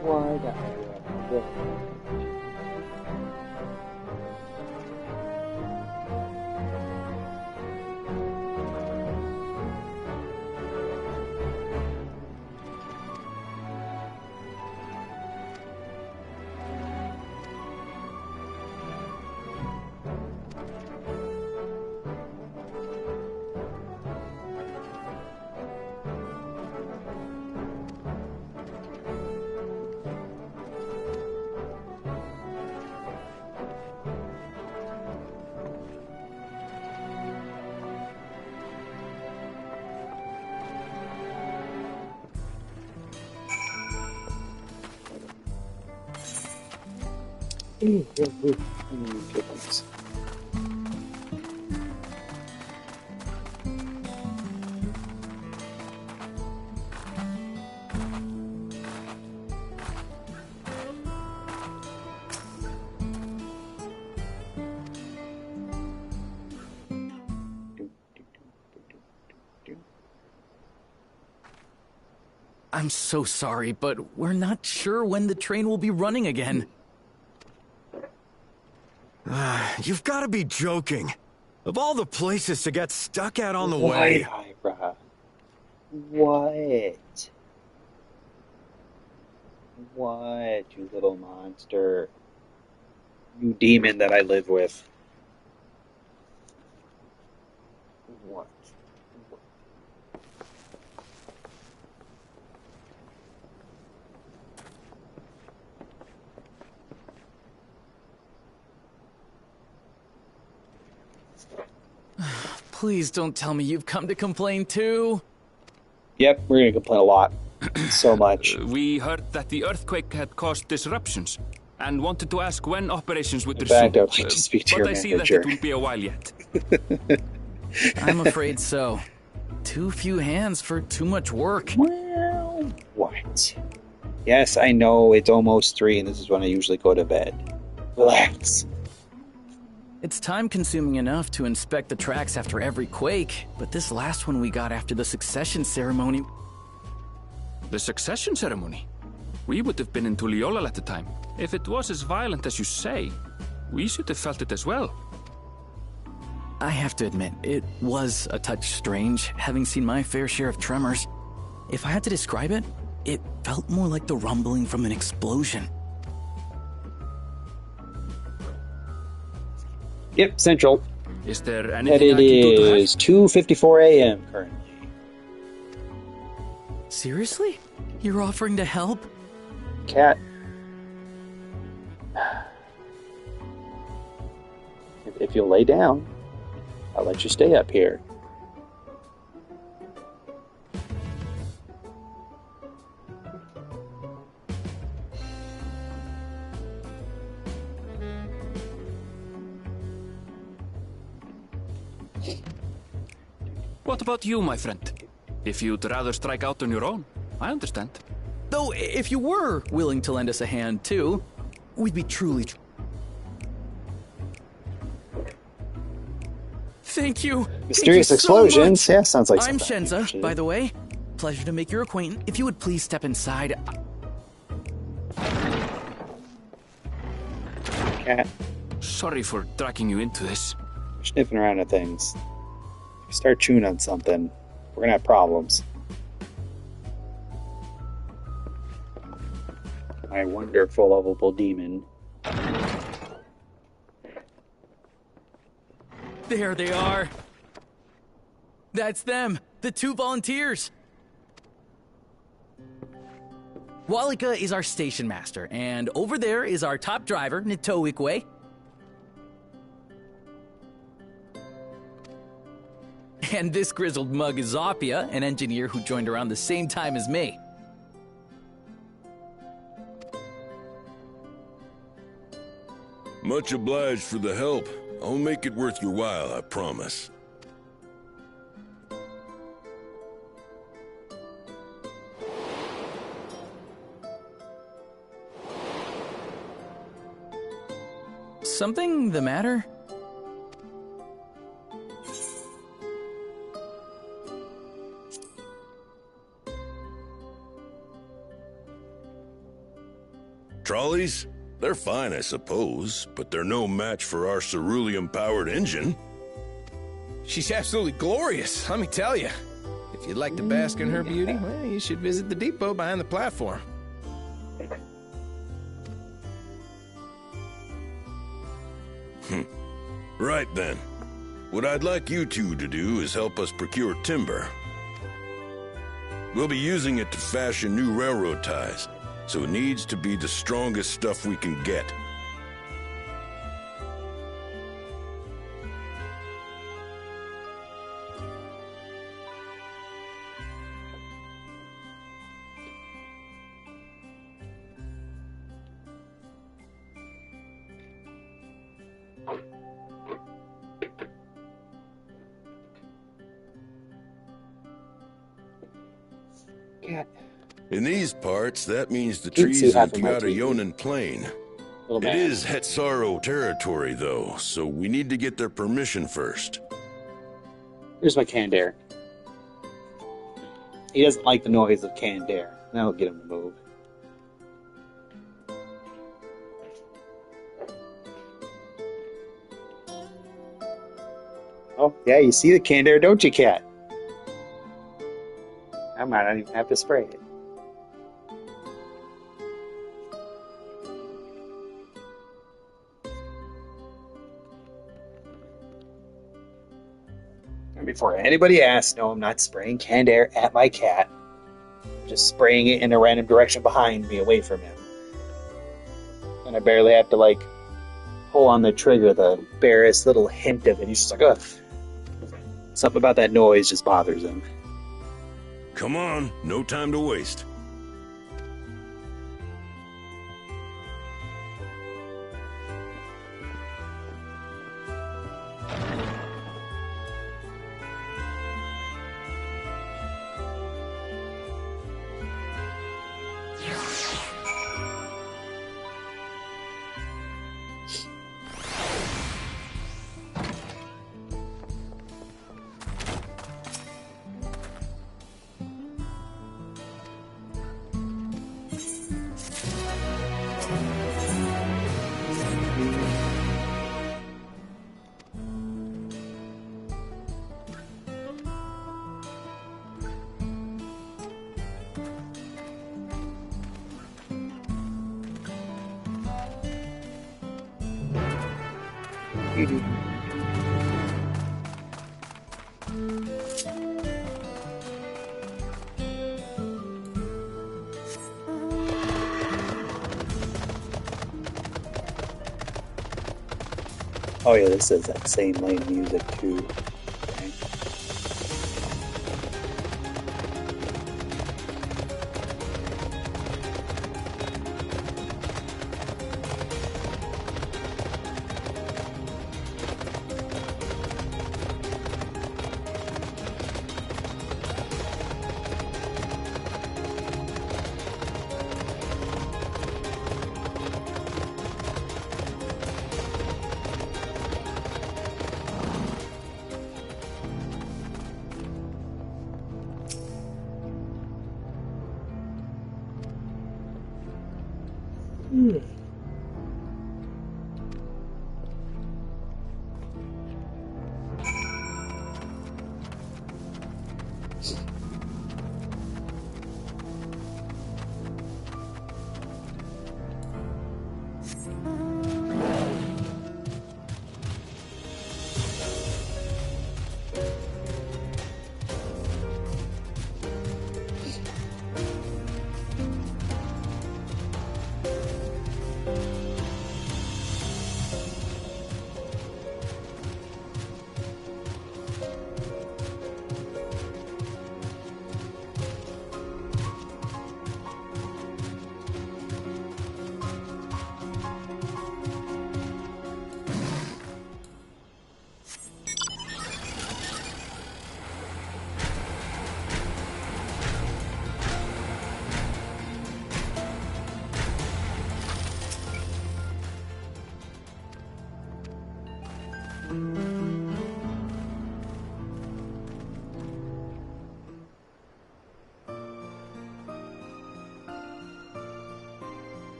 Why Goodness. I'm so sorry, but we're not sure when the train will be running again. You've got to be joking. Of all the places to get stuck at on the way. Hybra? What? What, you little monster? You demon that I live with. What? Please don't tell me you've come to complain too. Yep, we're gonna complain a lot. So much. We heard that the earthquake had caused disruptions and wanted to ask when operations would In fact, resume. I would like to speak to but your I see manager. that it will be a while yet. I'm afraid so. Too few hands for too much work. Well, what? Yes, I know it's almost 3 and this is when I usually go to bed. Relax. It's time-consuming enough to inspect the tracks after every quake, but this last one we got after the succession ceremony... The succession ceremony? We would have been in Tuliolal at the time. If it was as violent as you say, we should have felt it as well. I have to admit, it was a touch strange, having seen my fair share of tremors. If I had to describe it, it felt more like the rumbling from an explosion. Yep, Central. Is there And anything I it can do to help? is 2:54 a.m. currently. Seriously? You're offering to help? Cat. If you'll lay down, I'll let you stay up here. What about you, my friend? If you'd rather strike out on your own, I understand. Though, if you were willing to lend us a hand, too, we'd be truly... Thank you! Mysterious Thank you so explosions. much. Yeah, sounds like I'm something I Shenza, usually by do. the way. Pleasure to make your acquaintance. If you would please step inside... Cat. Sorry for dragging you into this. We're sniffing around at things. If you start chewing on something, we're gonna have problems. My wonderful, lovable demon. There they are. That's them, the 2 volunteers. Walika is our station master, and over there is our top driver, Nitoikwe. And this grizzled mug is Zopia, an engineer who joined around the same time as me. Much obliged for the help. I'll make it worth your while, I promise. Something the matter? Trolleys? They're fine, I suppose, but they're no match for our cerulean-powered engine. She's absolutely glorious, let me tell you. If you'd like to bask in her beauty, well, you should visit the depot behind the platform. Right then. What I'd like you two to do is help us procure timber. We'll be using it to fashion new railroad ties, so it needs to be the strongest stuff we can get. cat. In these parts, that means the Can't see trees half of of my TV. Yonan Plain. Little It man. is Hetzaro territory, though, so we need to get their permission first. Here's my canned air. He doesn't like the noise of canned air. That'll get him to move. Oh, yeah, you see the canned air, don't you, cat? I might not even have to spray it. And before anybody asks, no, I'm not spraying canned air at my cat. I'm just spraying it in a random direction behind me, away from him. And I barely have to, like, pull on the trigger, the barest little hint of it. He's just like, ugh. Something about that noise just bothers him. Come on, no time to waste. Oh yeah, this is that same lane music too. Okay.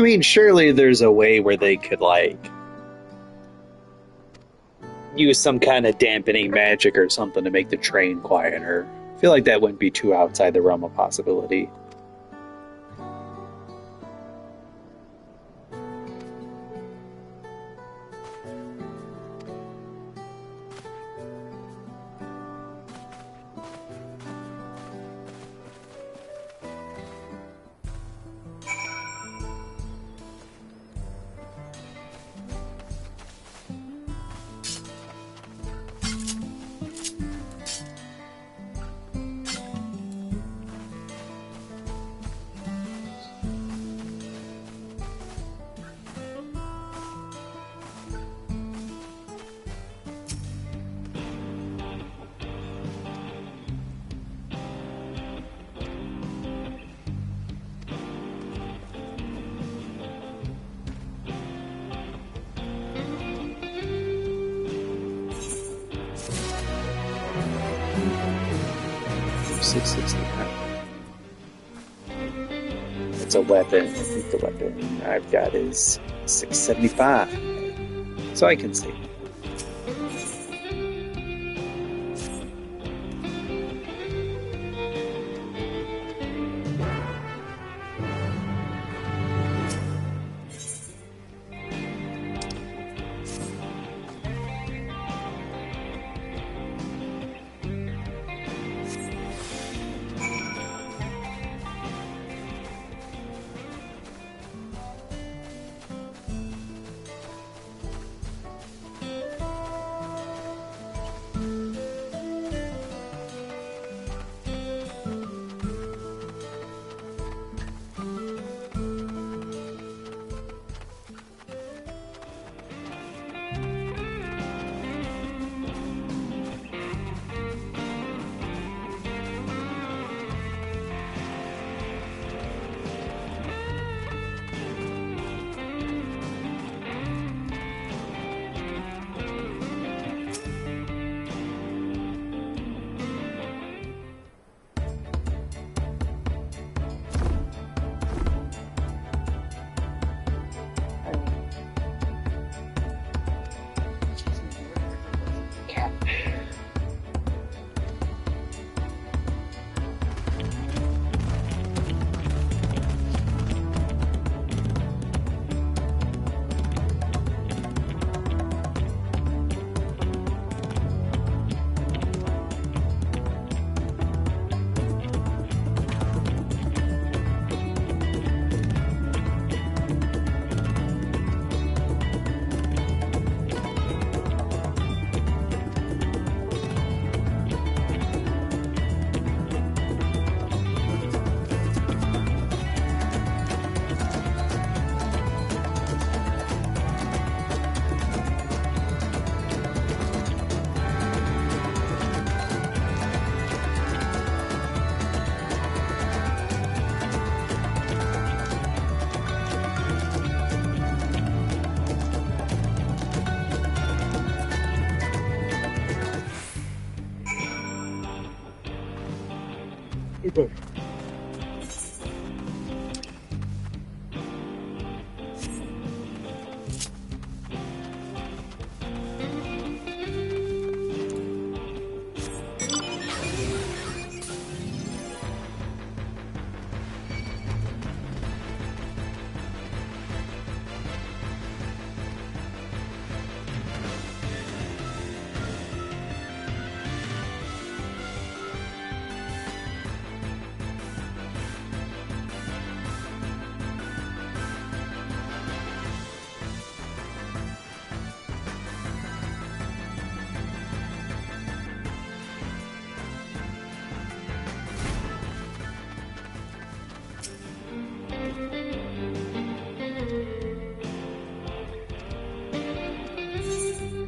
I mean, surely there's a way where they could, like, use some kind of dampening magic or something to make the train quieter. I feel like that wouldn't be too outside the realm of possibility. 669. It's a weapon. I think the weapon I've got is 675. So I can see.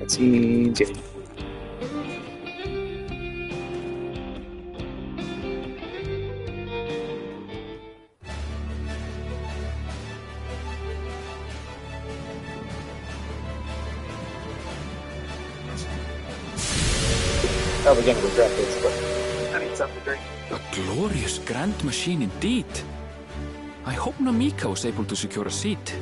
Cutscenes, yeah. Probably gonna regret this, but I need something to drink. A glorious grand machine indeed. I hope Namika was able to secure a seat.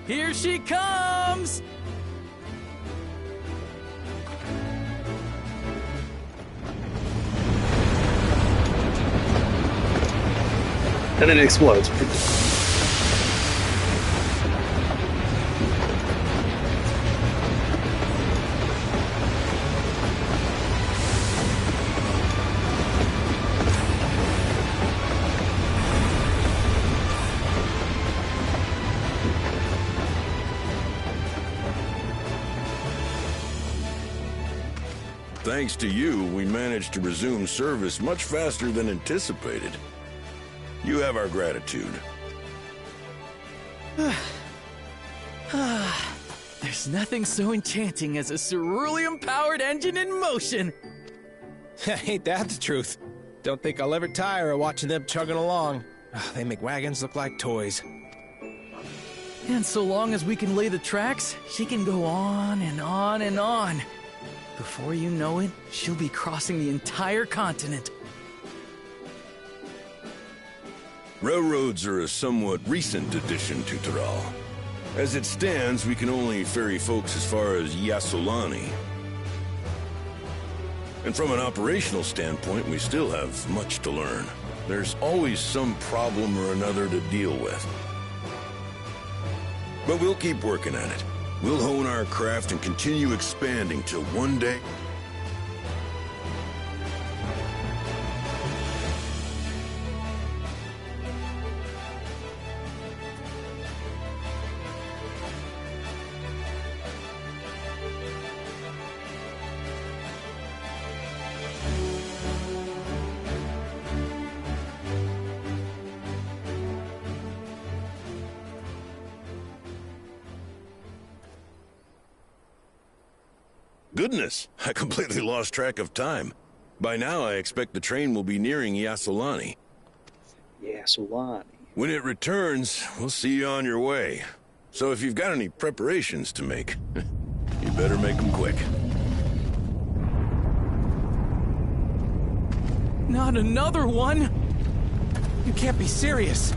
Here she comes! And then it explodes. Thanks to you, we managed to resume service much faster than anticipated. You have our gratitude. There's nothing so enchanting as a cerulean-powered engine in motion. Ain't that the truth? Don't think I'll ever tire of watching them chugging along. They make wagons look like toys. And so long as we can lay the tracks, she can go on and on and on. Before you know it, she'll be crossing the entire continent. Railroads are a somewhat recent addition to Taral. As it stands, we can only ferry folks as far as Yasolani. And from an operational standpoint, we still have much to learn. There's always some problem or another to deal with. But we'll keep working at it. We'll hone our craft and continue expanding till one day... Goodness, I completely lost track of time. By now, I expect the train will be nearing Yasolani. Yasolani. When it returns, we'll see you on your way. So if you've got any preparations to make, you better make them quick. Not another one! You can't be serious.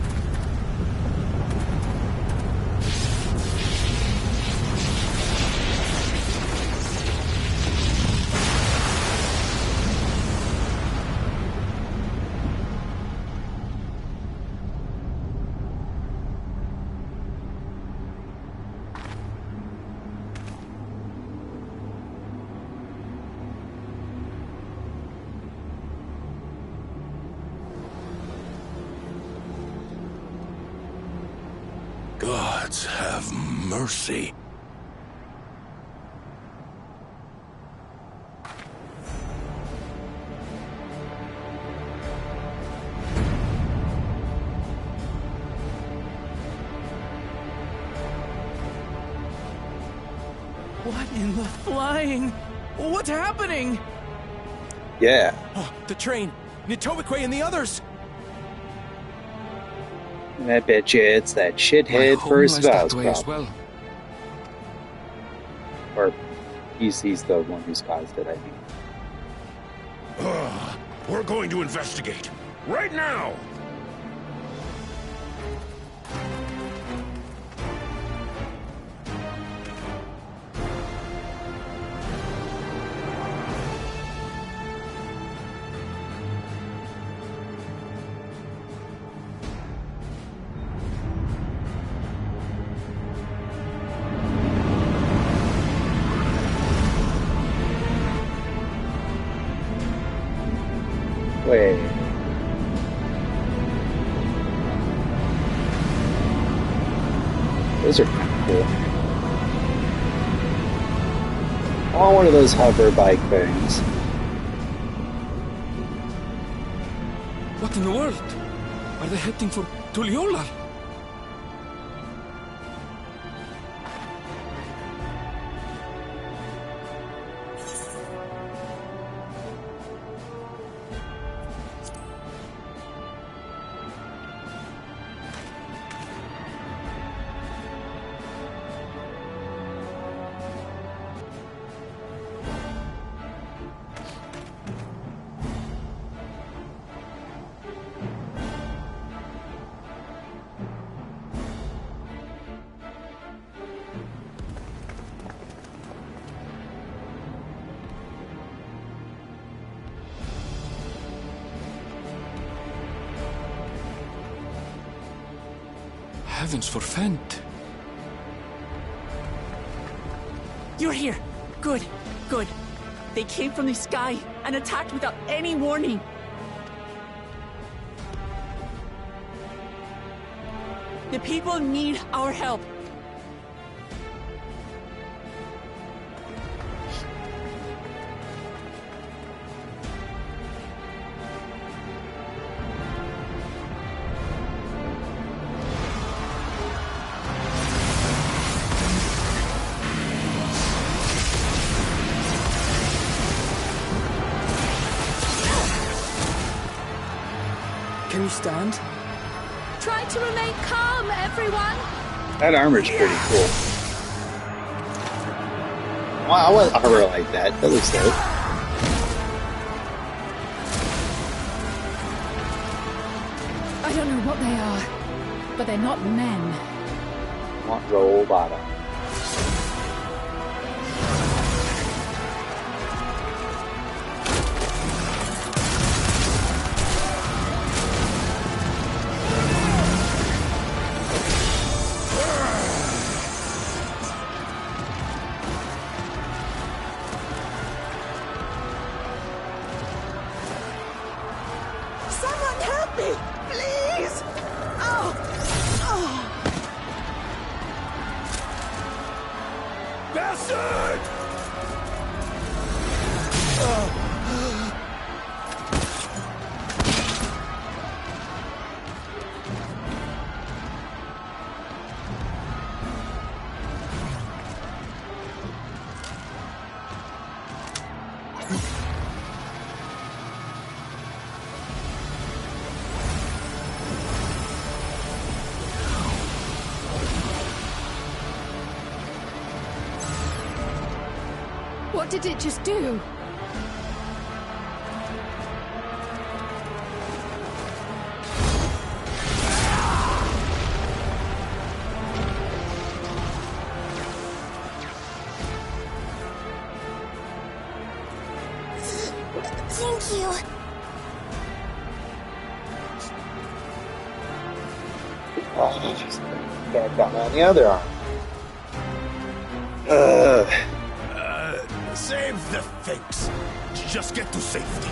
Gods have mercy. What in the flying? What's happening? Yeah. Oh, the train! Nitobekwe and the others! I bet you it's that shithead first Vows as problem. well. Or he's the one who's caused it, I think. We're going to investigate. Right now! Wait. Those are kind of cool. I want one of those hover bike things. What in the world? Are they heading for Tuliolal? Heavens forfend. You're here. Good, good. They came from the sky and attacked without any warning. The people need our help. Can you stand? Try to remain calm, everyone. That armor's pretty cool. Wow, I want armor like that. That looks dope. I don't know what they are, but they're not men. I want robot armor. Someone help me! Please! Oh! Oh! Bastard! What did it just do? Thank you. Oh, just can't got me on the other arm. Save the fakes. Just get to safety.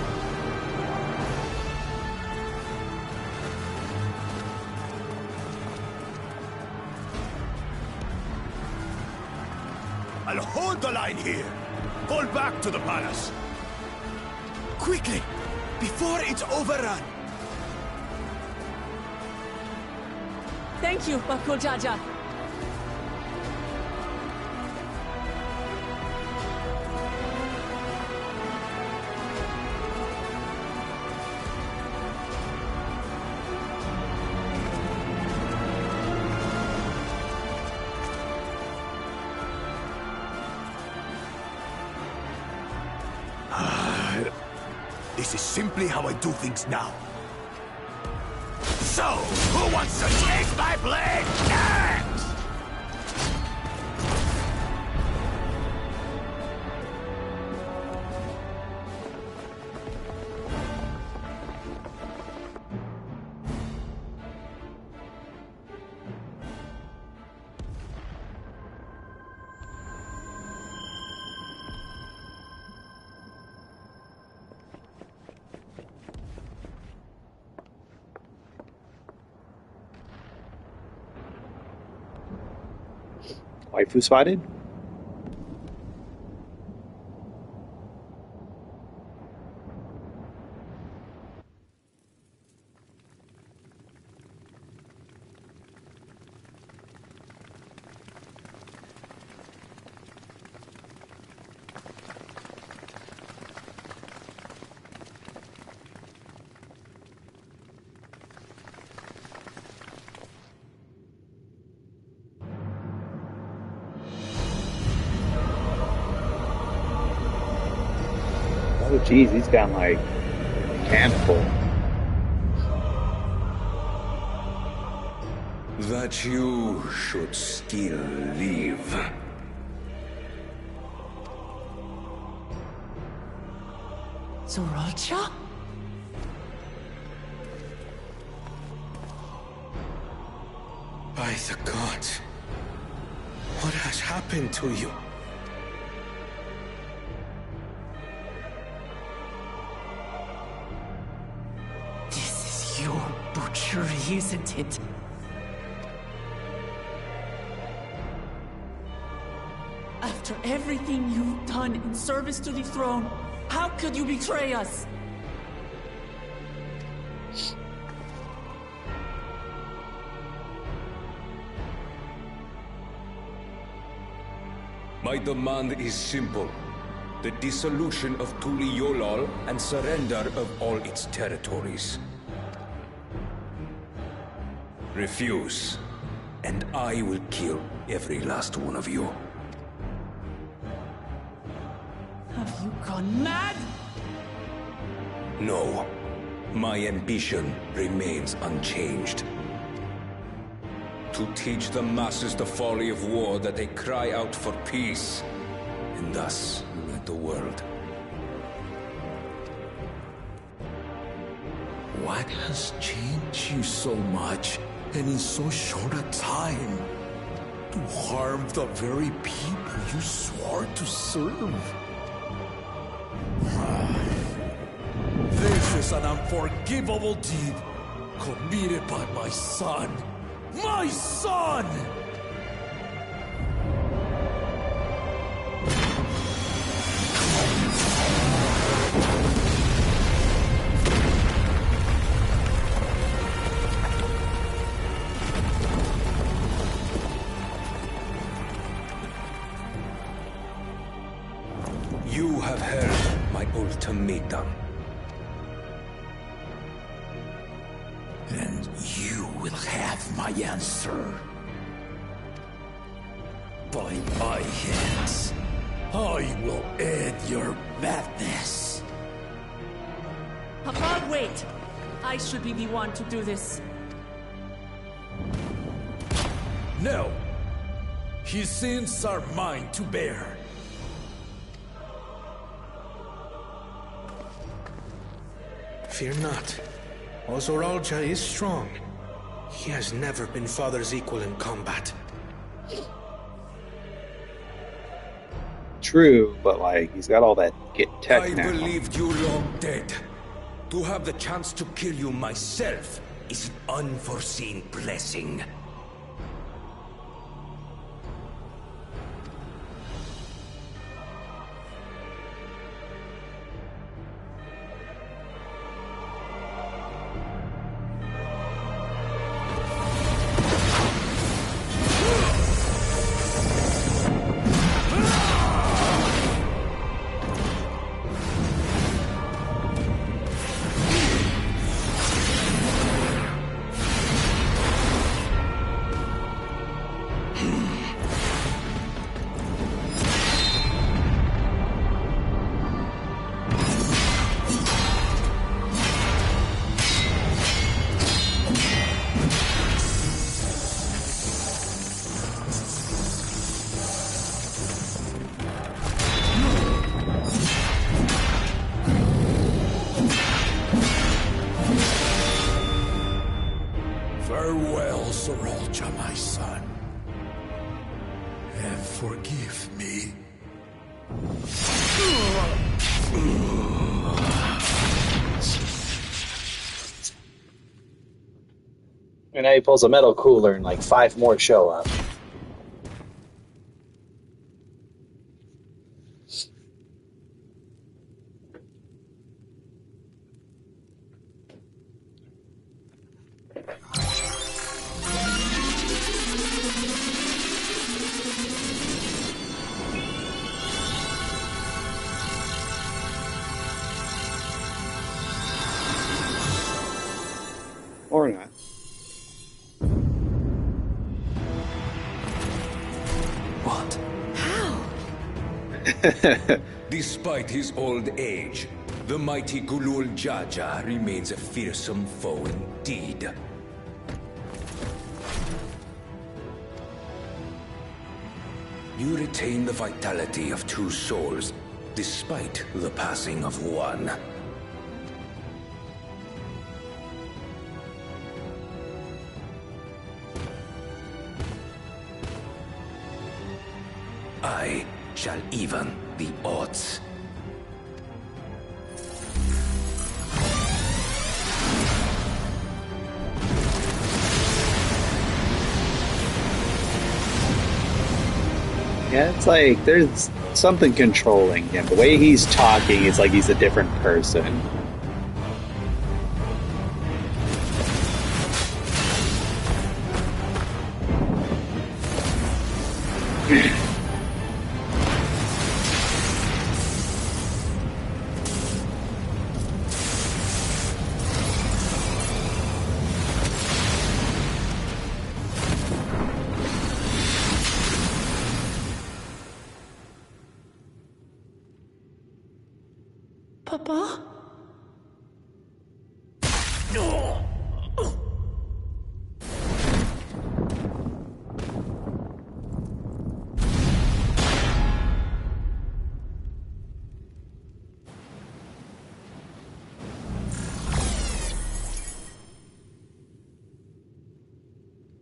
I'll hold the line here. Fall back to the palace. Quickly, before it's overrun. Thank you, Bakul Jaja. This is simply how I do things now. So, who wants to take my blade next? Waifu spotted? Oh geez, he's got like a handful. That you should still live. Zoralcha? By the gods, what has happened to you? This is your butchery, isn't it? After everything you've done in service to the throne, how could you betray us? My demand is simple. The dissolution of Tuli Yolal and surrender of all its territories. Refuse, and I will kill every last one of you. Have you gone mad? No, my ambition remains unchanged. To teach the masses the folly of war, that they cry out for peace, and thus unite the world. What has changed you so much, and in so short a time? To harm the very people you swore to serve. This is an unforgivable deed committed by my son. My son! You have heard my ultimatum. And you will have my answer. By my hands, I will end your madness. Papa, wait! I should be the one to do this. No! His sins are mine to bear. Fear not. Ozoralja is strong. He has never been Father's equal in combat. True, but like, he's got all that get tech I now. believed you long dead. To have the chance to kill you myself is an unforeseen blessing. Farewell, Sorolja, my son. And forgive me. And now he pulls a metal cooler and like 5 more show up. Or not. What? How? Despite his old age, the mighty Gulul Jaja remains a fearsome foe indeed. You retain the vitality of 2 souls, despite the passing of one. I shall even the odds. Yeah, it's like there's something controlling him. The way he's talking, it's like he's a different person. Papa?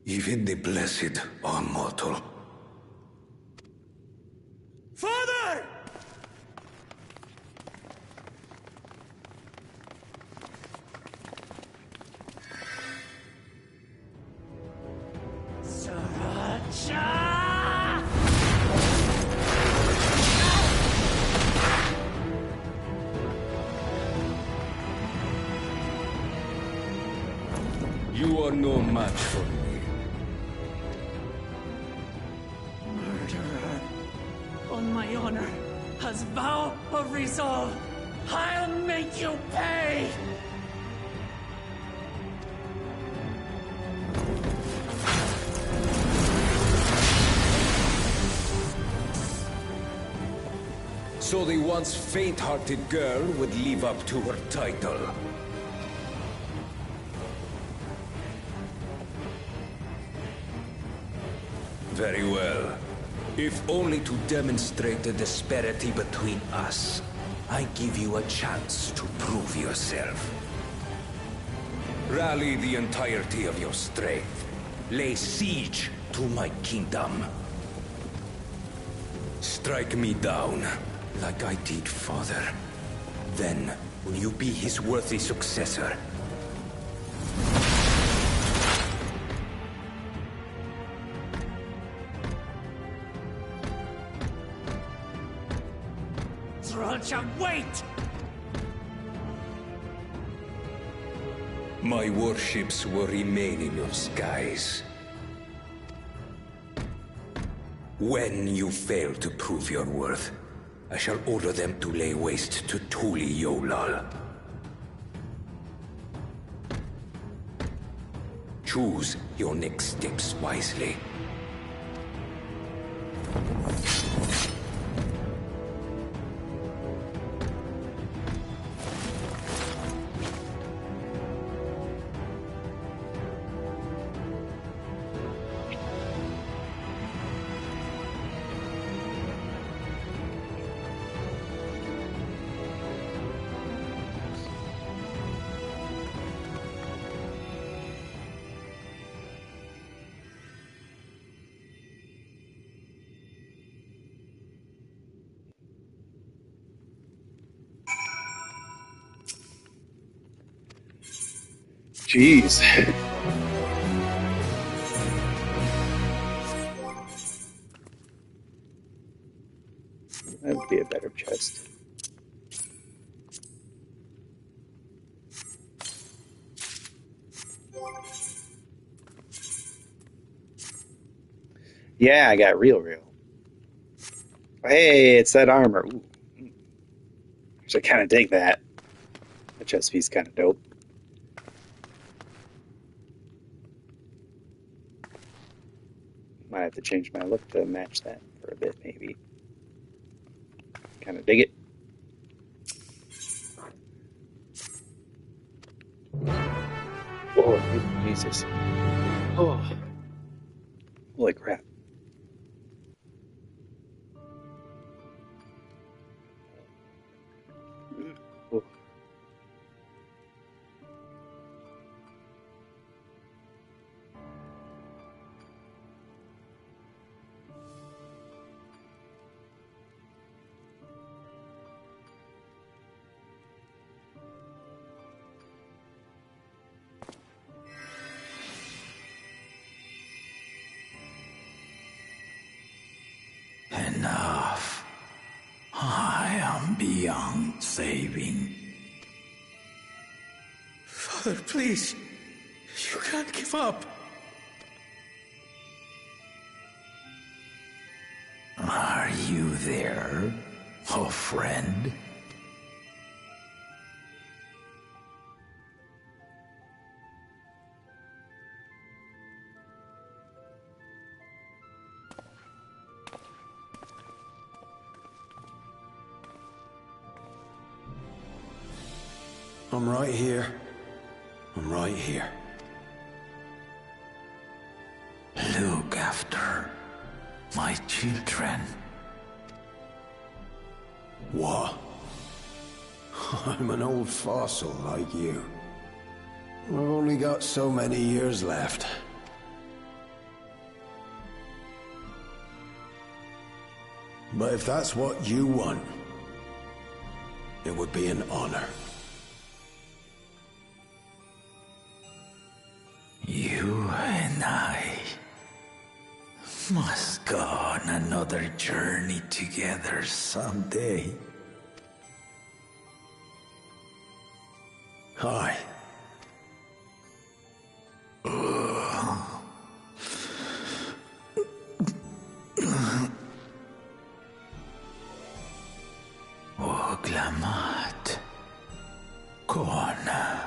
Even the blessed are mortal. Father! Sriracha! You are no match for me. Murderer. On my honor, as vow of resolve, I'll make you pay! So the once faint-hearted girl would live up to her title. Very well. If only to demonstrate the disparity between us, I give you a chance to prove yourself. Rally the entirety of your strength. Lay siege to my kingdom. Strike me down, like I did father. Then, will you be his worthy successor? Sriracha, wait! My warships will remain in your skies. When you fail to prove your worth, I shall order them to lay waste to Tuli Yolal. Choose your next steps wisely. Jeez. That would be a better chest. Yeah, I got real. Hey, it's that armor. Ooh. Actually, I kind of dig that. The chest piece kind of dope. Might have to change my look to match that for a bit, maybe. Kind of dig it. Oh, Jesus. Oh. Holy crap. Oh. Enough. I am beyond saving. Father, please. You can't give up. Are you there, oh friend? I'm right here. I'm right here. Look after my children. What? I'm an old fossil like you. I've only got so many years left. But if that's what you want, it would be an honor. You and I must go on another journey together someday. Hi. Wuglamat. Kona.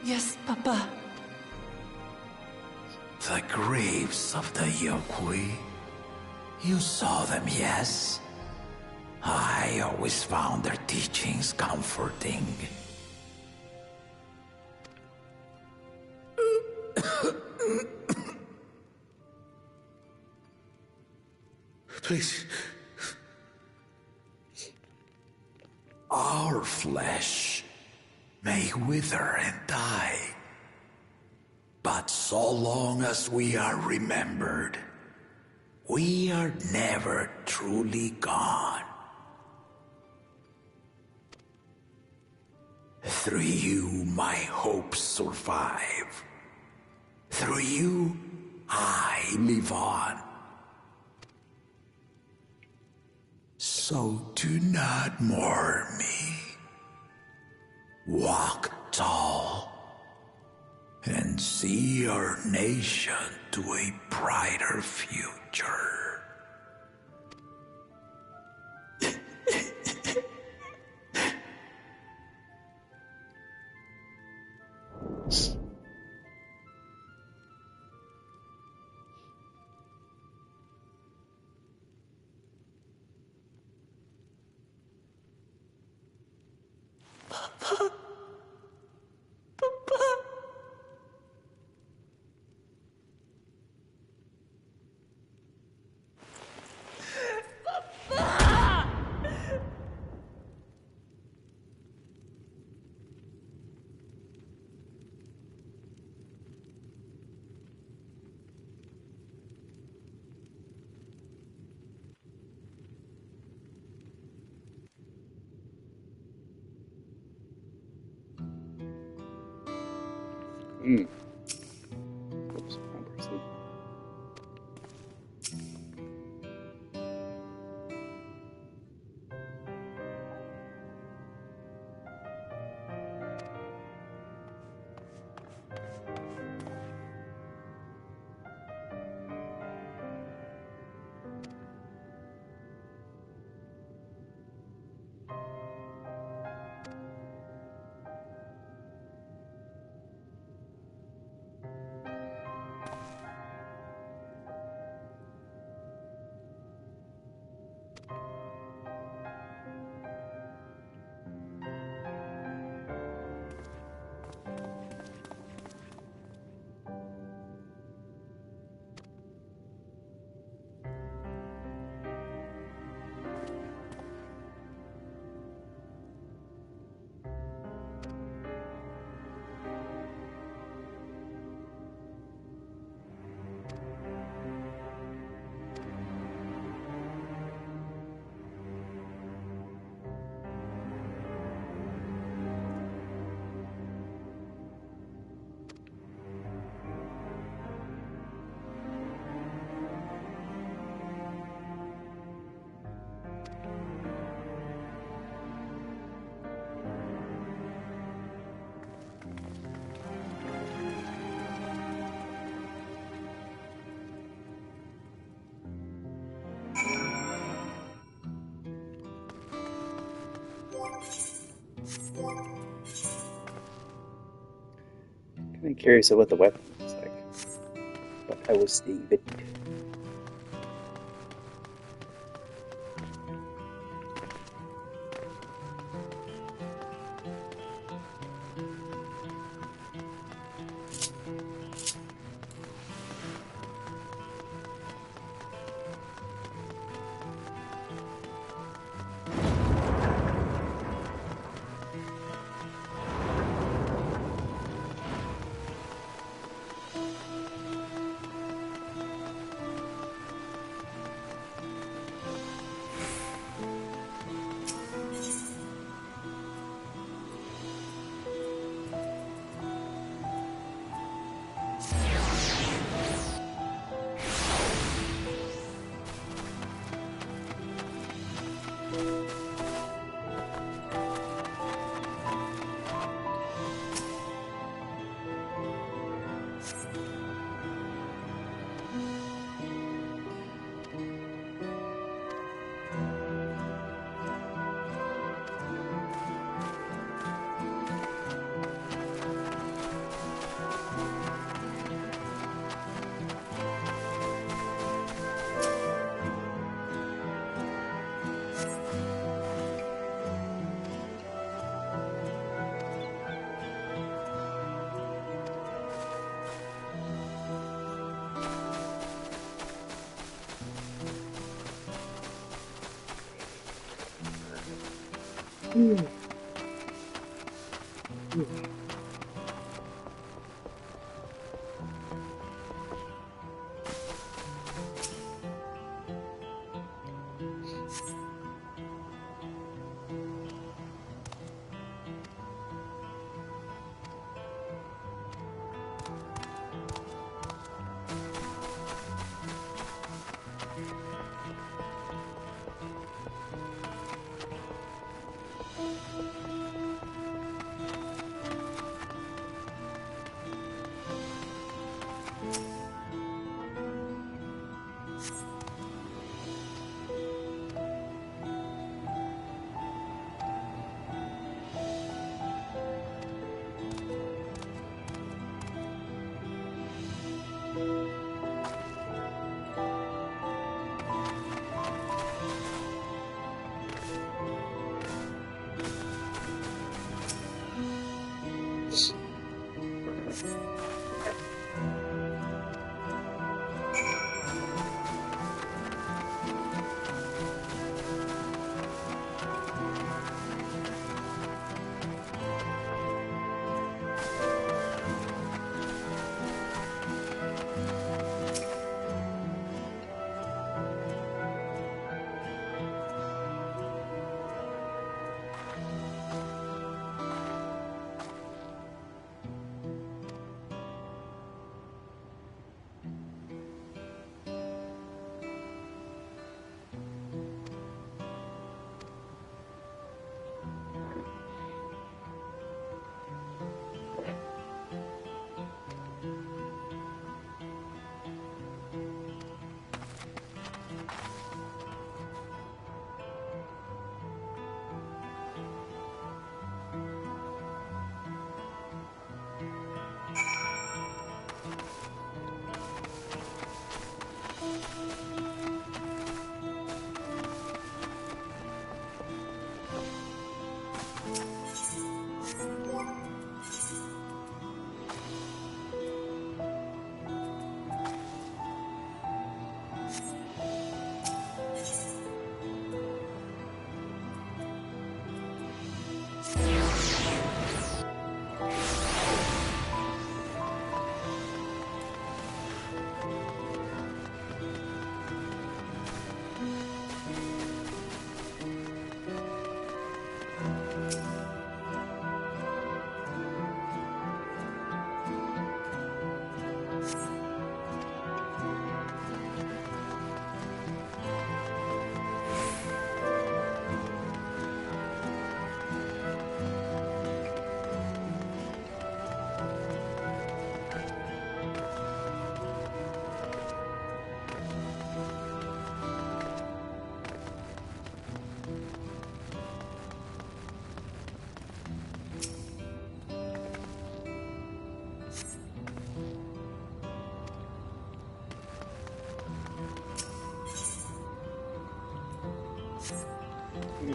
Yes, Papa. The graves of the Yokwi. You saw them, yes? I always found their teachings comforting. Please. Our flesh may wither and die, but so long as we are remembered, we are never truly gone. Through you, my hopes survive. Through you, I live on. So do not mourn me. Walk tall and see our nation to a brighter future. Oops, wrong person. Kind of curious of what the weapon looks like. But I will save it.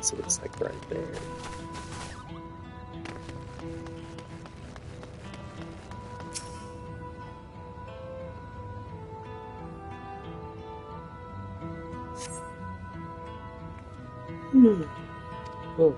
So it's like right there. Oh.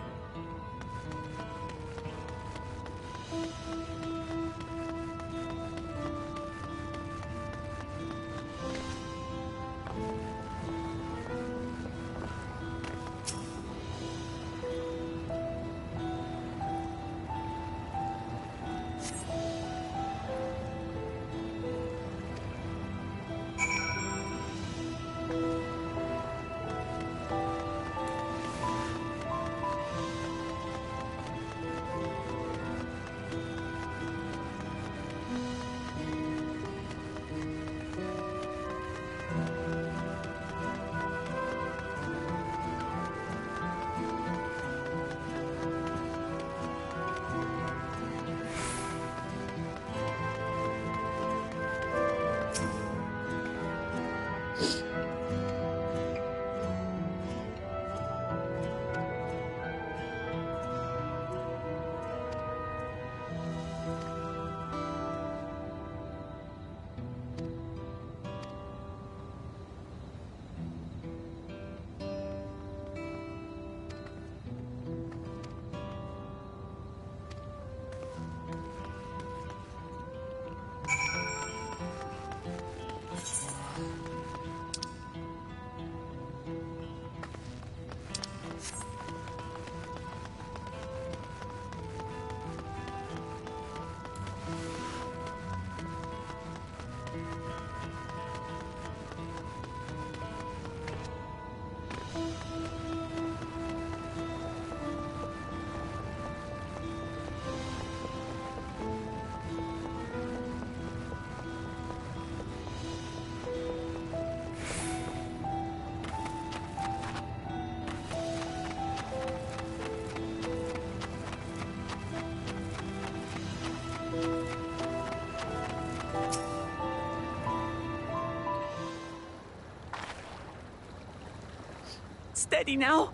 Steady now.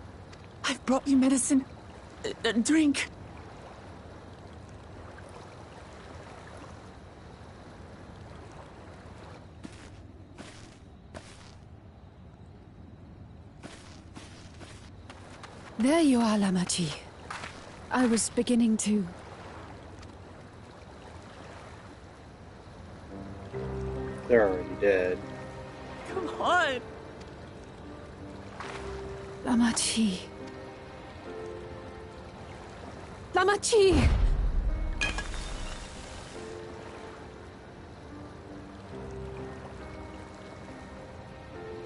I've brought you medicine. Drink. There you are, Lamachi. I was beginning to... They're already dead. Come on. Lamachi. Lamachi!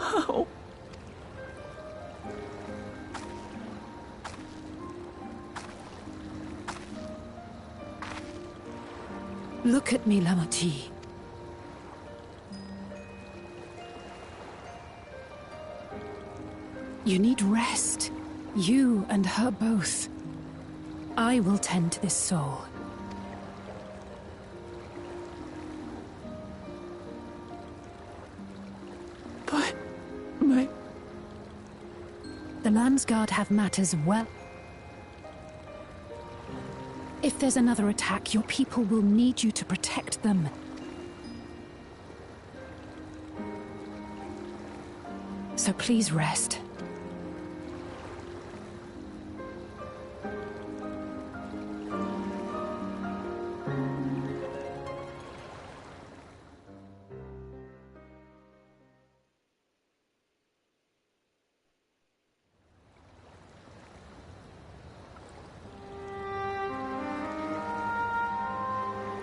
Oh. Look at me, Lamachi. You need rest. You and her both. I will tend to this soul. But... my... The Landsguard have matters well. If there's another attack, your people will need you to protect them. So please rest.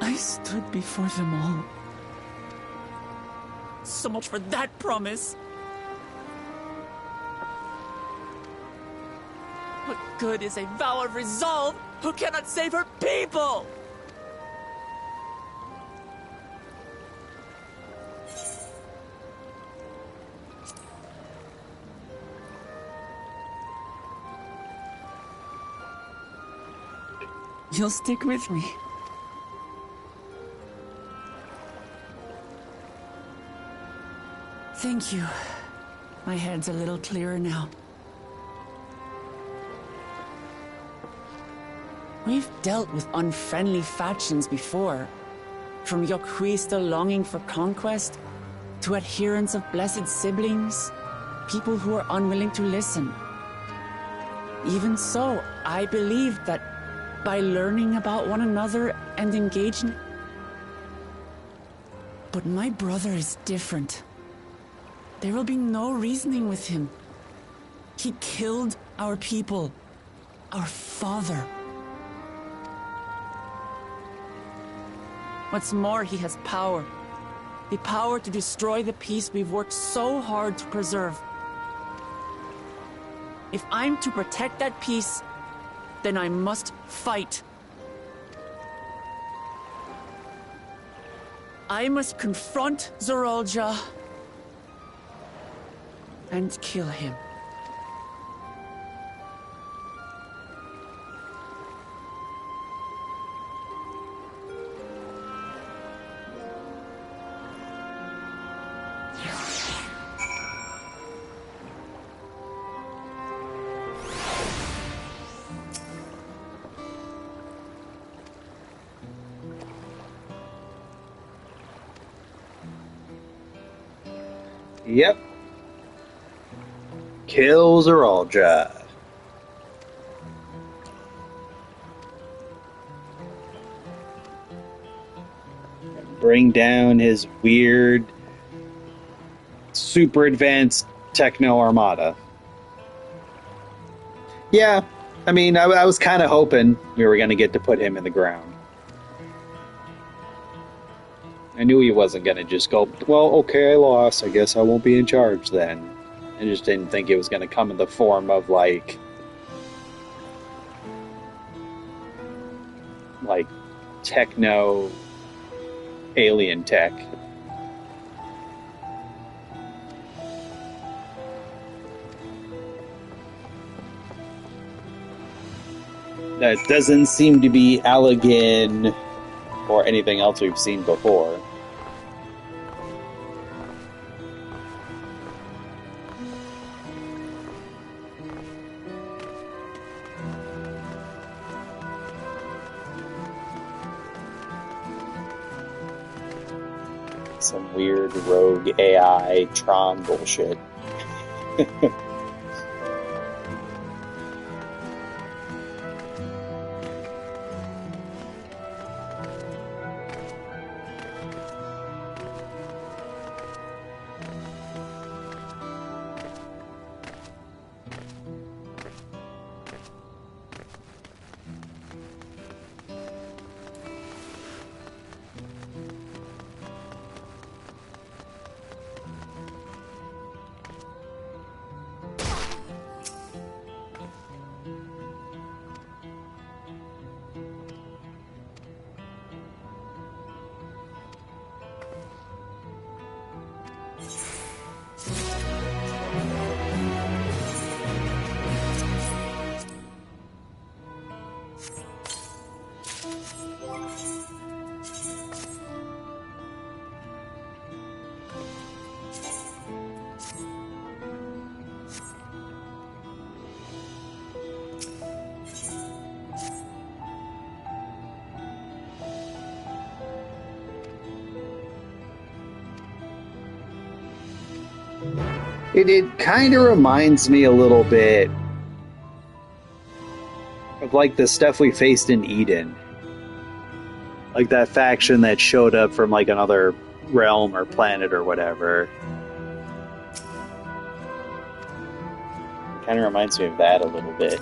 I stood before them all. So much for that promise. What good is a vow of resolve who cannot save her people? You'll stick with me. Thank you. My head's a little clearer now. We've dealt with unfriendly factions before. From Yokhui still longing for conquest, to adherents of blessed siblings, people who are unwilling to listen. Even so, I believe that by learning about one another and engaging... But my brother is different. There will be no reasoning with him. He killed our people, our father. What's more, he has power. The power to destroy the peace we've worked so hard to preserve. If I'm to protect that peace, then I must fight. I must confront Zorolja and kill him. Yep. Kills are all dry. Bring down his weird, super advanced techno armada. Yeah, I mean, I was kind of hoping we were going to get to put him in the ground. I knew he wasn't going to just go, well, okay, I lost. I guess I won't be in charge then. I just didn't think it was going to come in the form of, like techno alien tech. That doesn't seem to be Allegan or anything else we've seen before. Some weird rogue AI Tron bullshit. It kind of reminds me a little bit of like the stuff we faced in Eden. Like that faction that showed up from like another realm or planet or whatever. It kind of reminds me of that a little bit.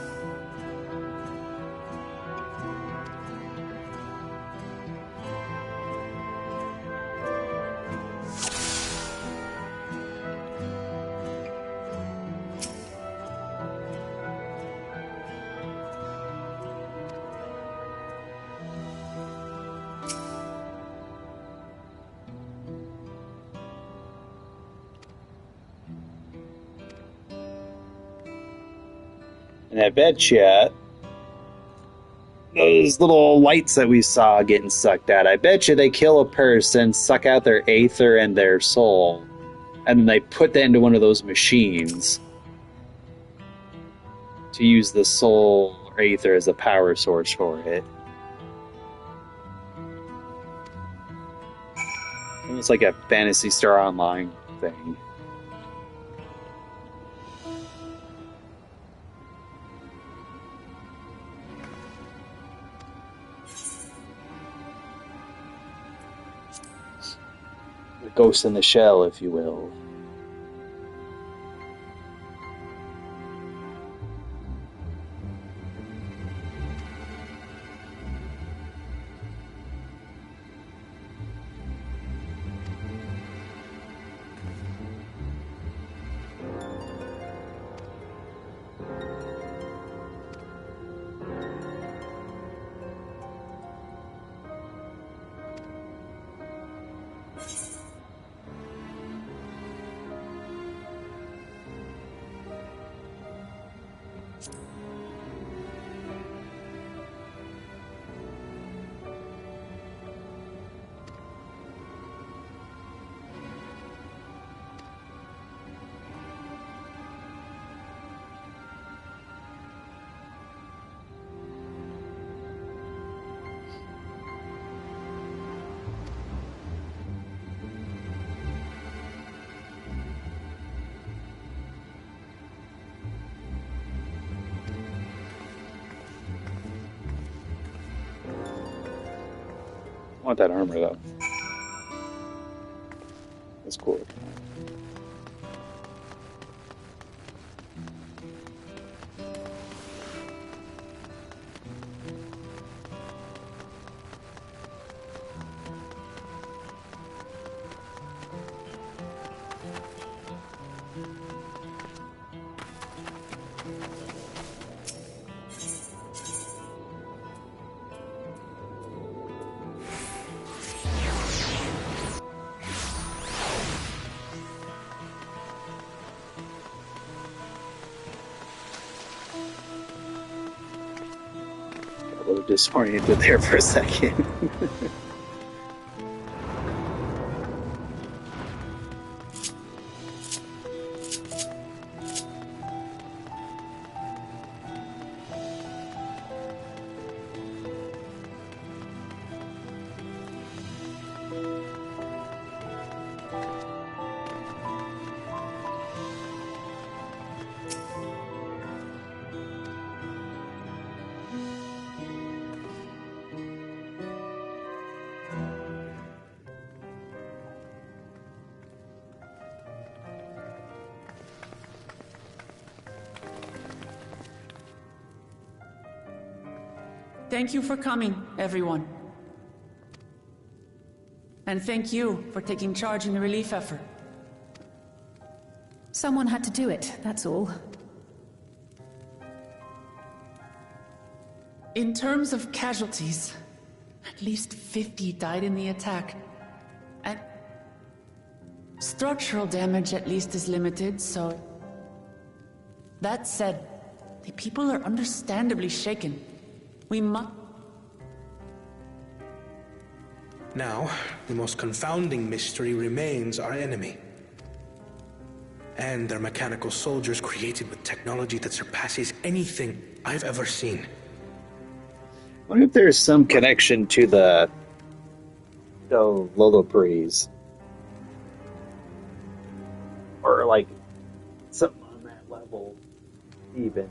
And I bet you those little lights that we saw getting sucked out, I bet you they kill a person, suck out their aether and their soul, and then they put that into one of those machines to use the soul Aether as a power source for it. Almost like a Phantasy Star Online thing. The Ghost in the Shell, if you will. I want that armor though. That's cool. A little disoriented there for a second. Thank you for coming, everyone. And thank you for taking charge in the relief effort. Someone had to do it, that's all. In terms of casualties, at least 50 died in the attack. And structural damage at least is limited, so... That said, the people are understandably shaken. We must... Now, the most confounding mystery remains our enemy. And their mechanical soldiers created with technology that surpasses anything I've ever seen. I wonder if there's some connection to the Lolopres. Or like something on that level even.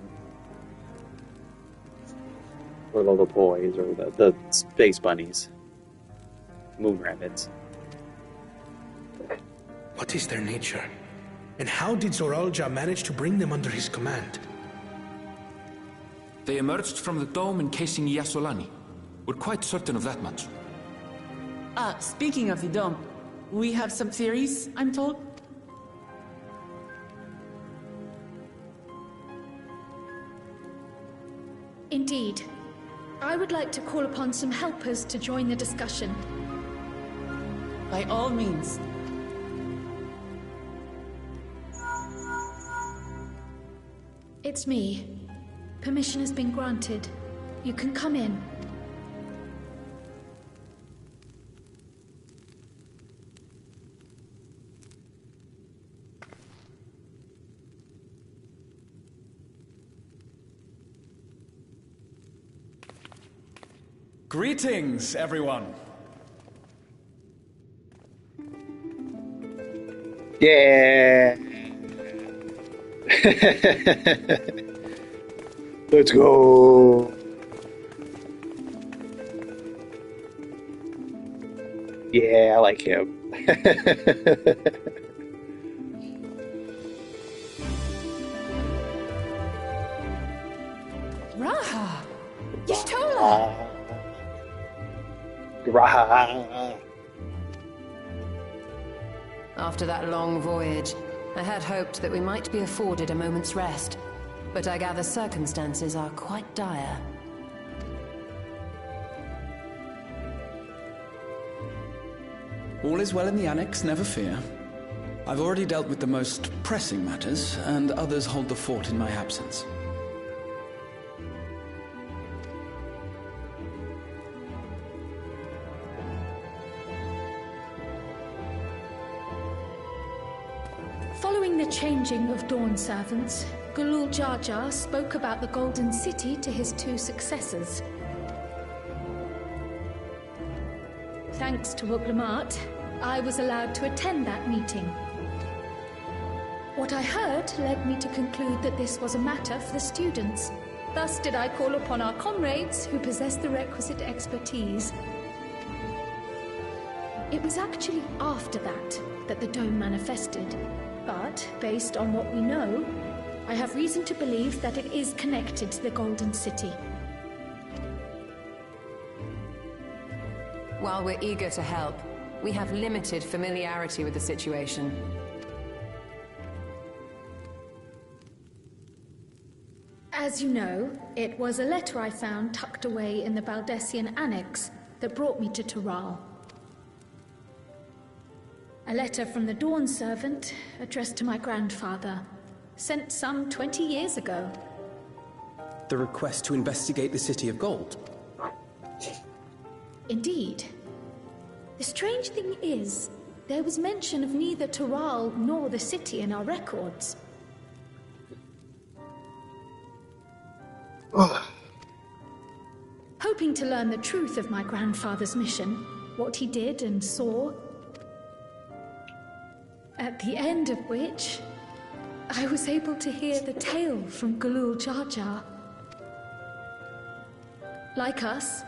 Or Lolopoys, or the space bunnies. Moon rabbits. What is their nature? And how did Zoralja manage to bring them under his command? They emerged from the dome encasing Yasolani. We're quite certain of that much. Speaking of the dome, we have some theories, I'm told? Indeed. I would like to call upon some helpers to join the discussion. By all means. It's me. Permission has been granted. You can come in. Greetings, everyone. Yeah. Let's go. Yeah, I like him. Raha! Y'shtola! Graha. After that long voyage, I had hoped that we might be afforded a moment's rest. But I gather circumstances are quite dire. All is well in the Annex, never fear. I've already dealt with the most pressing matters, and others hold the fort in my absence. Following the changing of Dawn servants, Galul Jar Jar spoke about the Golden City to his 2 successors. Thanks to Wuklamat, I was allowed to attend that meeting. What I heard led me to conclude that this was a matter for the students. Thus did I call upon our comrades who possess the requisite expertise. It was actually after that the dome manifested. But, based on what we know, I have reason to believe that it is connected to the Golden City. While we're eager to help, we have limited familiarity with the situation. As you know, it was a letter I found tucked away in the Baldessian Annex that brought me to Tural. A letter from the Dawn servant, addressed to my grandfather, sent some 20 years ago. The request to investigate the City of Gold? Indeed. The strange thing is, there was mention of neither Tural nor the city in our records. Hoping to learn the truth of my grandfather's mission, what he did and saw, at the end of which, I was able to hear the tale from Galul Jar Jar. Like us,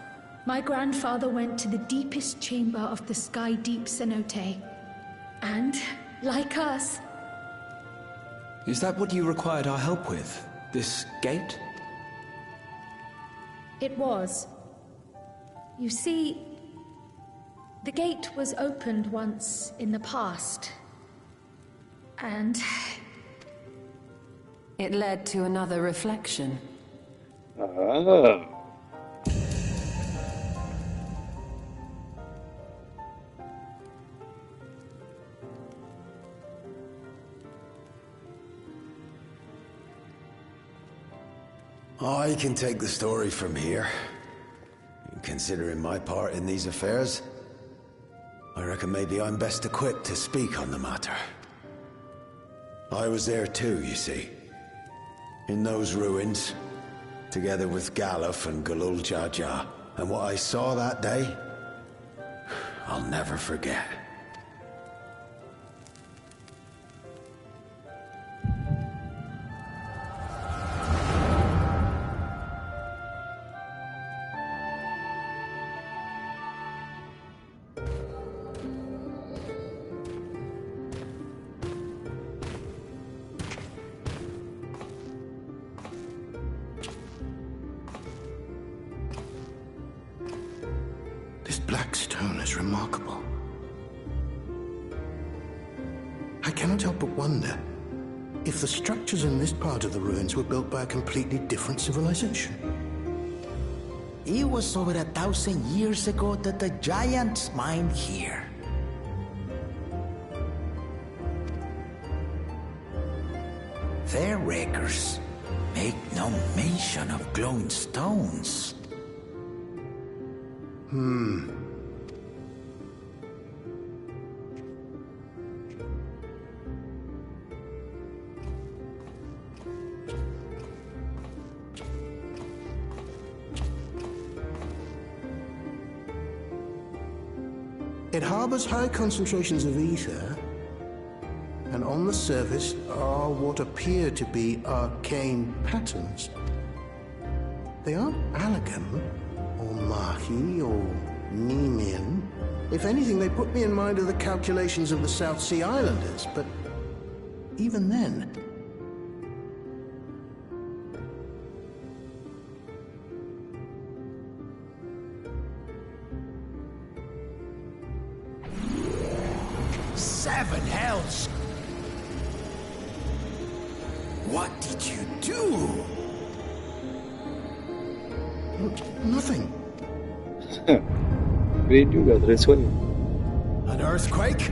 my grandfather went to the deepest chamber of the Sky Deep cenote. And, like us... Is that what you required our help with? This gate? It was. You see, the gate was opened once in the past. And... it led to another reflection. Oh. I can take the story from here. Considering my part in these affairs, I reckon maybe I'm best equipped to speak on the matter. I was there too, you see. In those ruins, together with Galuf and Galul Jar Jar. And what I saw that day, I'll never forget. This black stone is remarkable. I cannot help but wonder if the structures in this part of the ruins were built by a completely different civilization. It was over 1,000 years ago that the giants mined here. Their records make no mention of glowing stones. It harbors high concentrations of ether, and on the surface are what appear to be arcane patterns. They aren't Allegan, or Mahi, or Nemean. If anything, they put me in mind of the calculations of the South Sea Islanders, but even then... Seven hells! What did you do? Nothing. What did you go this way? An earthquake?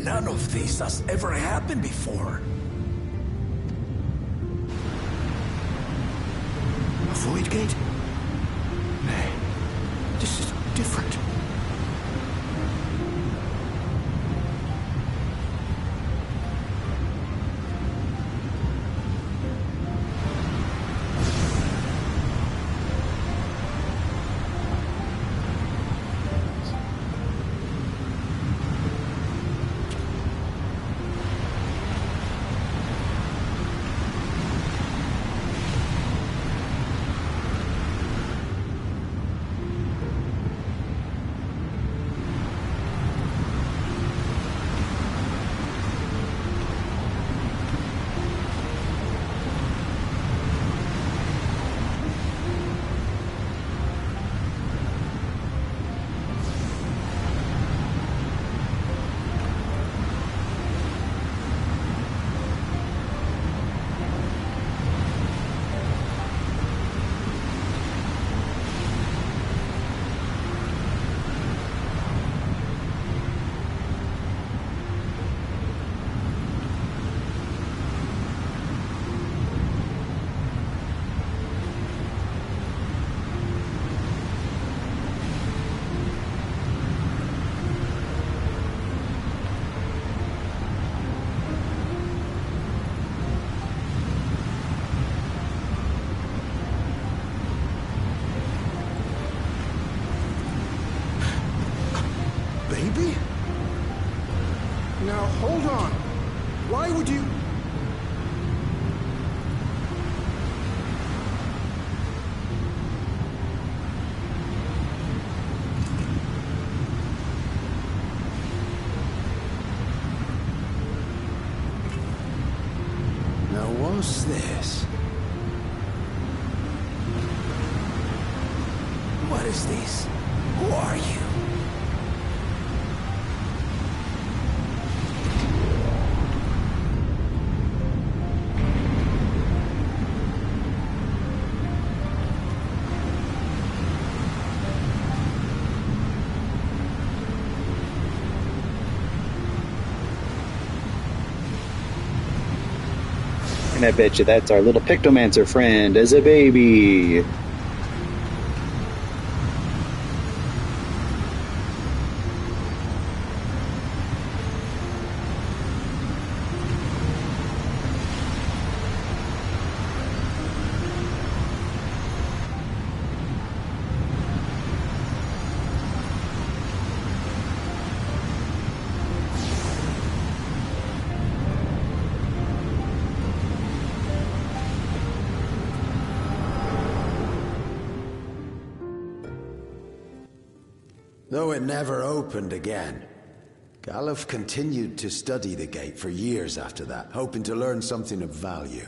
None of this has ever happened before. A void gate? Nay, this is different. Baby? Now, hold on. Why would you... Now, what's this? What is this? Who are you? And I bet you that's our little Pictomancer friend as a baby. Though it never opened again. Galuf continued to study the gate for years after that, hoping to learn something of value.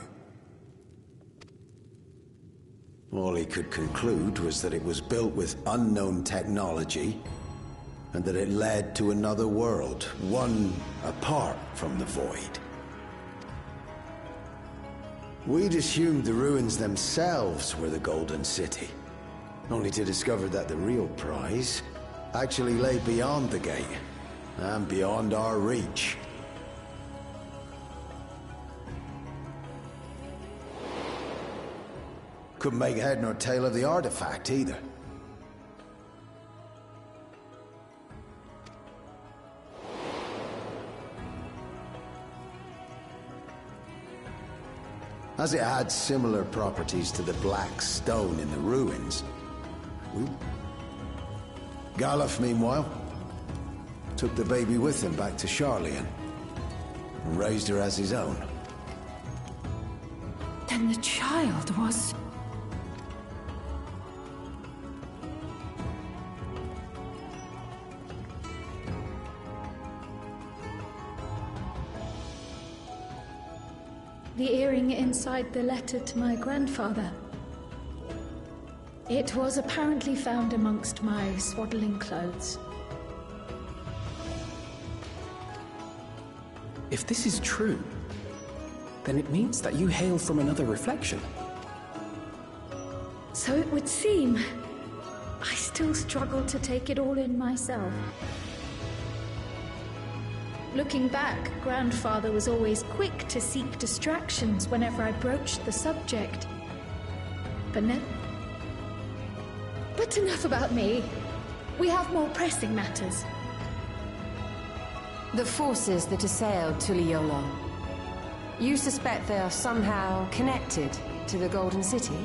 All he could conclude was that it was built with unknown technology, and that it led to another world, one apart from the Void. We'd assumed the ruins themselves were the Golden City, only to discover that the real prize actually lay beyond the gate, and beyond our reach. Couldn't make head nor tail of the artifact, either. As it had similar properties to the black stone in the ruins. Galuf, meanwhile, took the baby with him back to Charlian and raised her as his own. Then the child was... The earring inside the letter to my grandfather. It was apparently found amongst my swaddling clothes. If this is true, then it means that you hail from another reflection. So it would seem. I still struggle to take it all in myself. Looking back, Grandfather was always quick to seek distractions whenever I broached the subject. But enough about me. We have more pressing matters. The forces that assailed Tuliyola. You suspect they are somehow connected to the Golden City?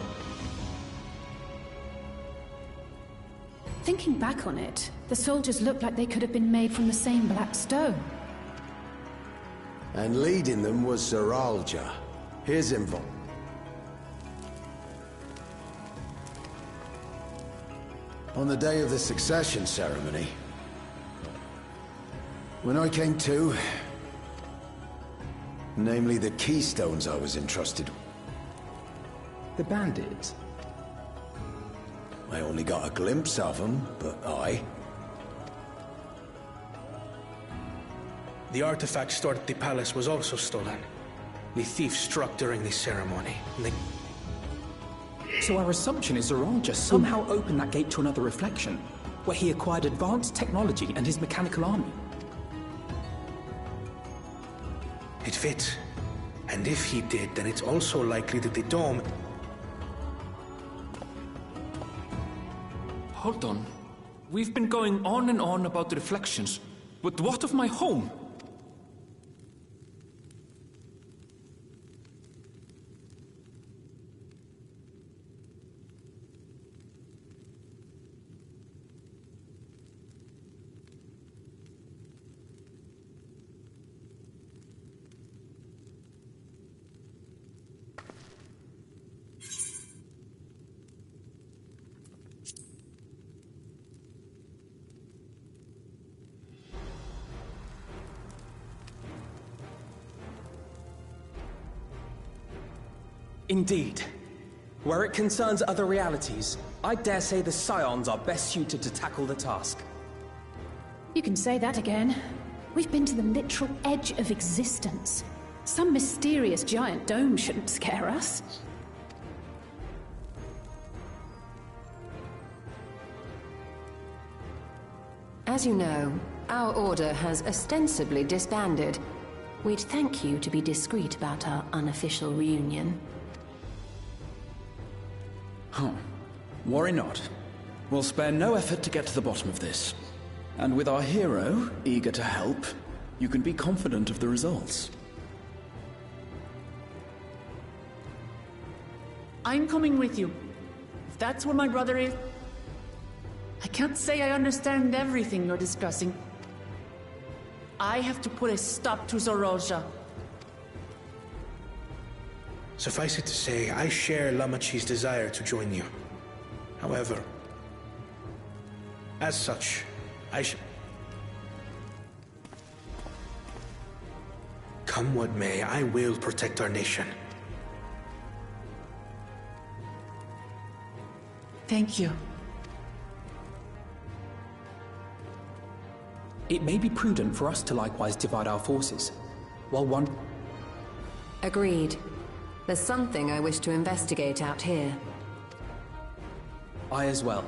Thinking back on it, the soldiers looked like they could have been made from the same black stone. And leading them was Zeralja, his involvement. On the day of the succession ceremony, when I came to, namely the keystones I was entrusted with. The bandits? I only got a glimpse of them, but The artifact stored at the palace was also stolen. The thief struck during the ceremony. So our assumption is Zeralja somehow opened that gate to another reflection, where he acquired advanced technology and his mechanical army. It fits. And if he did, then it's also likely that the dome... Hold on. We've been going on and on about the reflections, but what of my home? Indeed. Where it concerns other realities, I dare say the Scions are best suited to tackle the task. You can say that again. We've been to the literal edge of existence. Some mysterious giant dome shouldn't scare us. As you know, our order has ostensibly disbanded. We'd thank you to be discreet about our unofficial reunion. Huh. Worry not. We'll spare no effort to get to the bottom of this. And with our hero eager to help, you can be confident of the results. I'm coming with you. If that's where my brother is... I can't say I understand everything you're discussing. I have to put a stop to Zeralja. Suffice it to say, I share Lamachi's desire to join you. However, as such, come what may, I will protect our nation. Thank you. It may be prudent for us to likewise divide our forces. While one... Agreed. There's something I wish to investigate out here. I as well.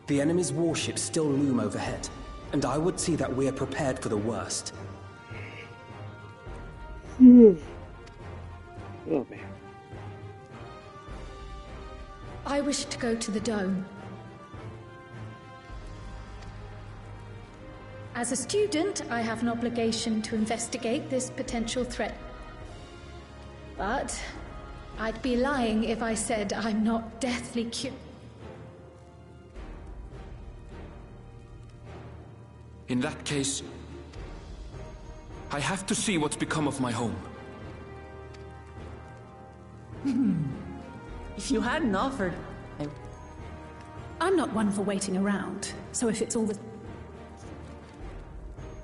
The enemy's warships still loom overhead, and I would see that we are prepared for the worst. Oh, man. I wish to go to the dome. As a student, I have an obligation to investigate this potential threat. But I'd be lying if I said I'm not deathly curious. In that case, I have to see what's become of my home. If you hadn't offered... I'm not one for waiting around, so if it's all the...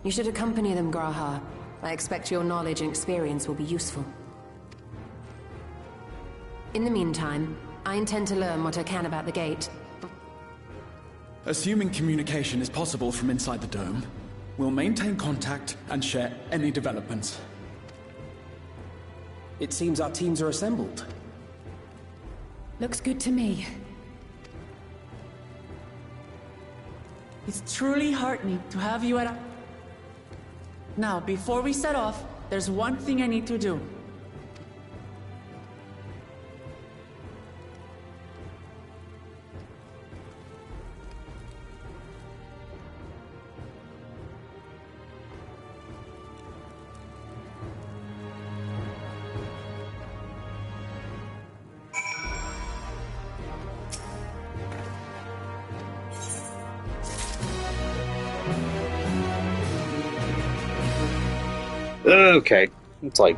You should accompany them, Graha. I expect your knowledge and experience will be useful. In the meantime, I intend to learn what I can about the gate. Assuming communication is possible from inside the dome, we'll maintain contact and share any developments. It seems our teams are assembled. Looks good to me. It's truly heartening to have you at a... Now, before we set off, there's one thing I need to do. Okay, it's like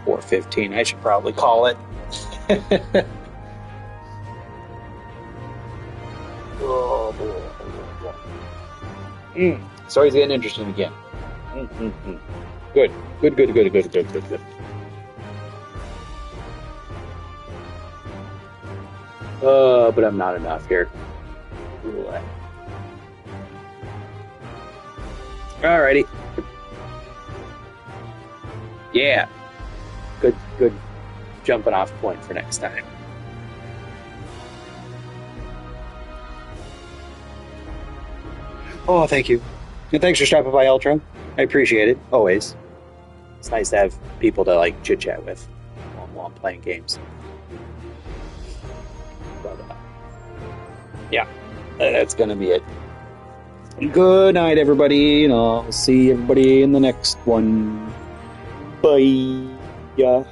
4:15. I should probably call it. Story's getting interesting again. Good. But I'm not enough here. Alrighty. Yeah. Good jumping off point for next time. Oh, thank you. And thanks for stopping by, Ultra. I appreciate it, always. It's nice to have people to, like, chit-chat with while I'm playing games. But, yeah, that's gonna be it. Good night, everybody, and I'll see everybody in the next one. Bye. Yeah.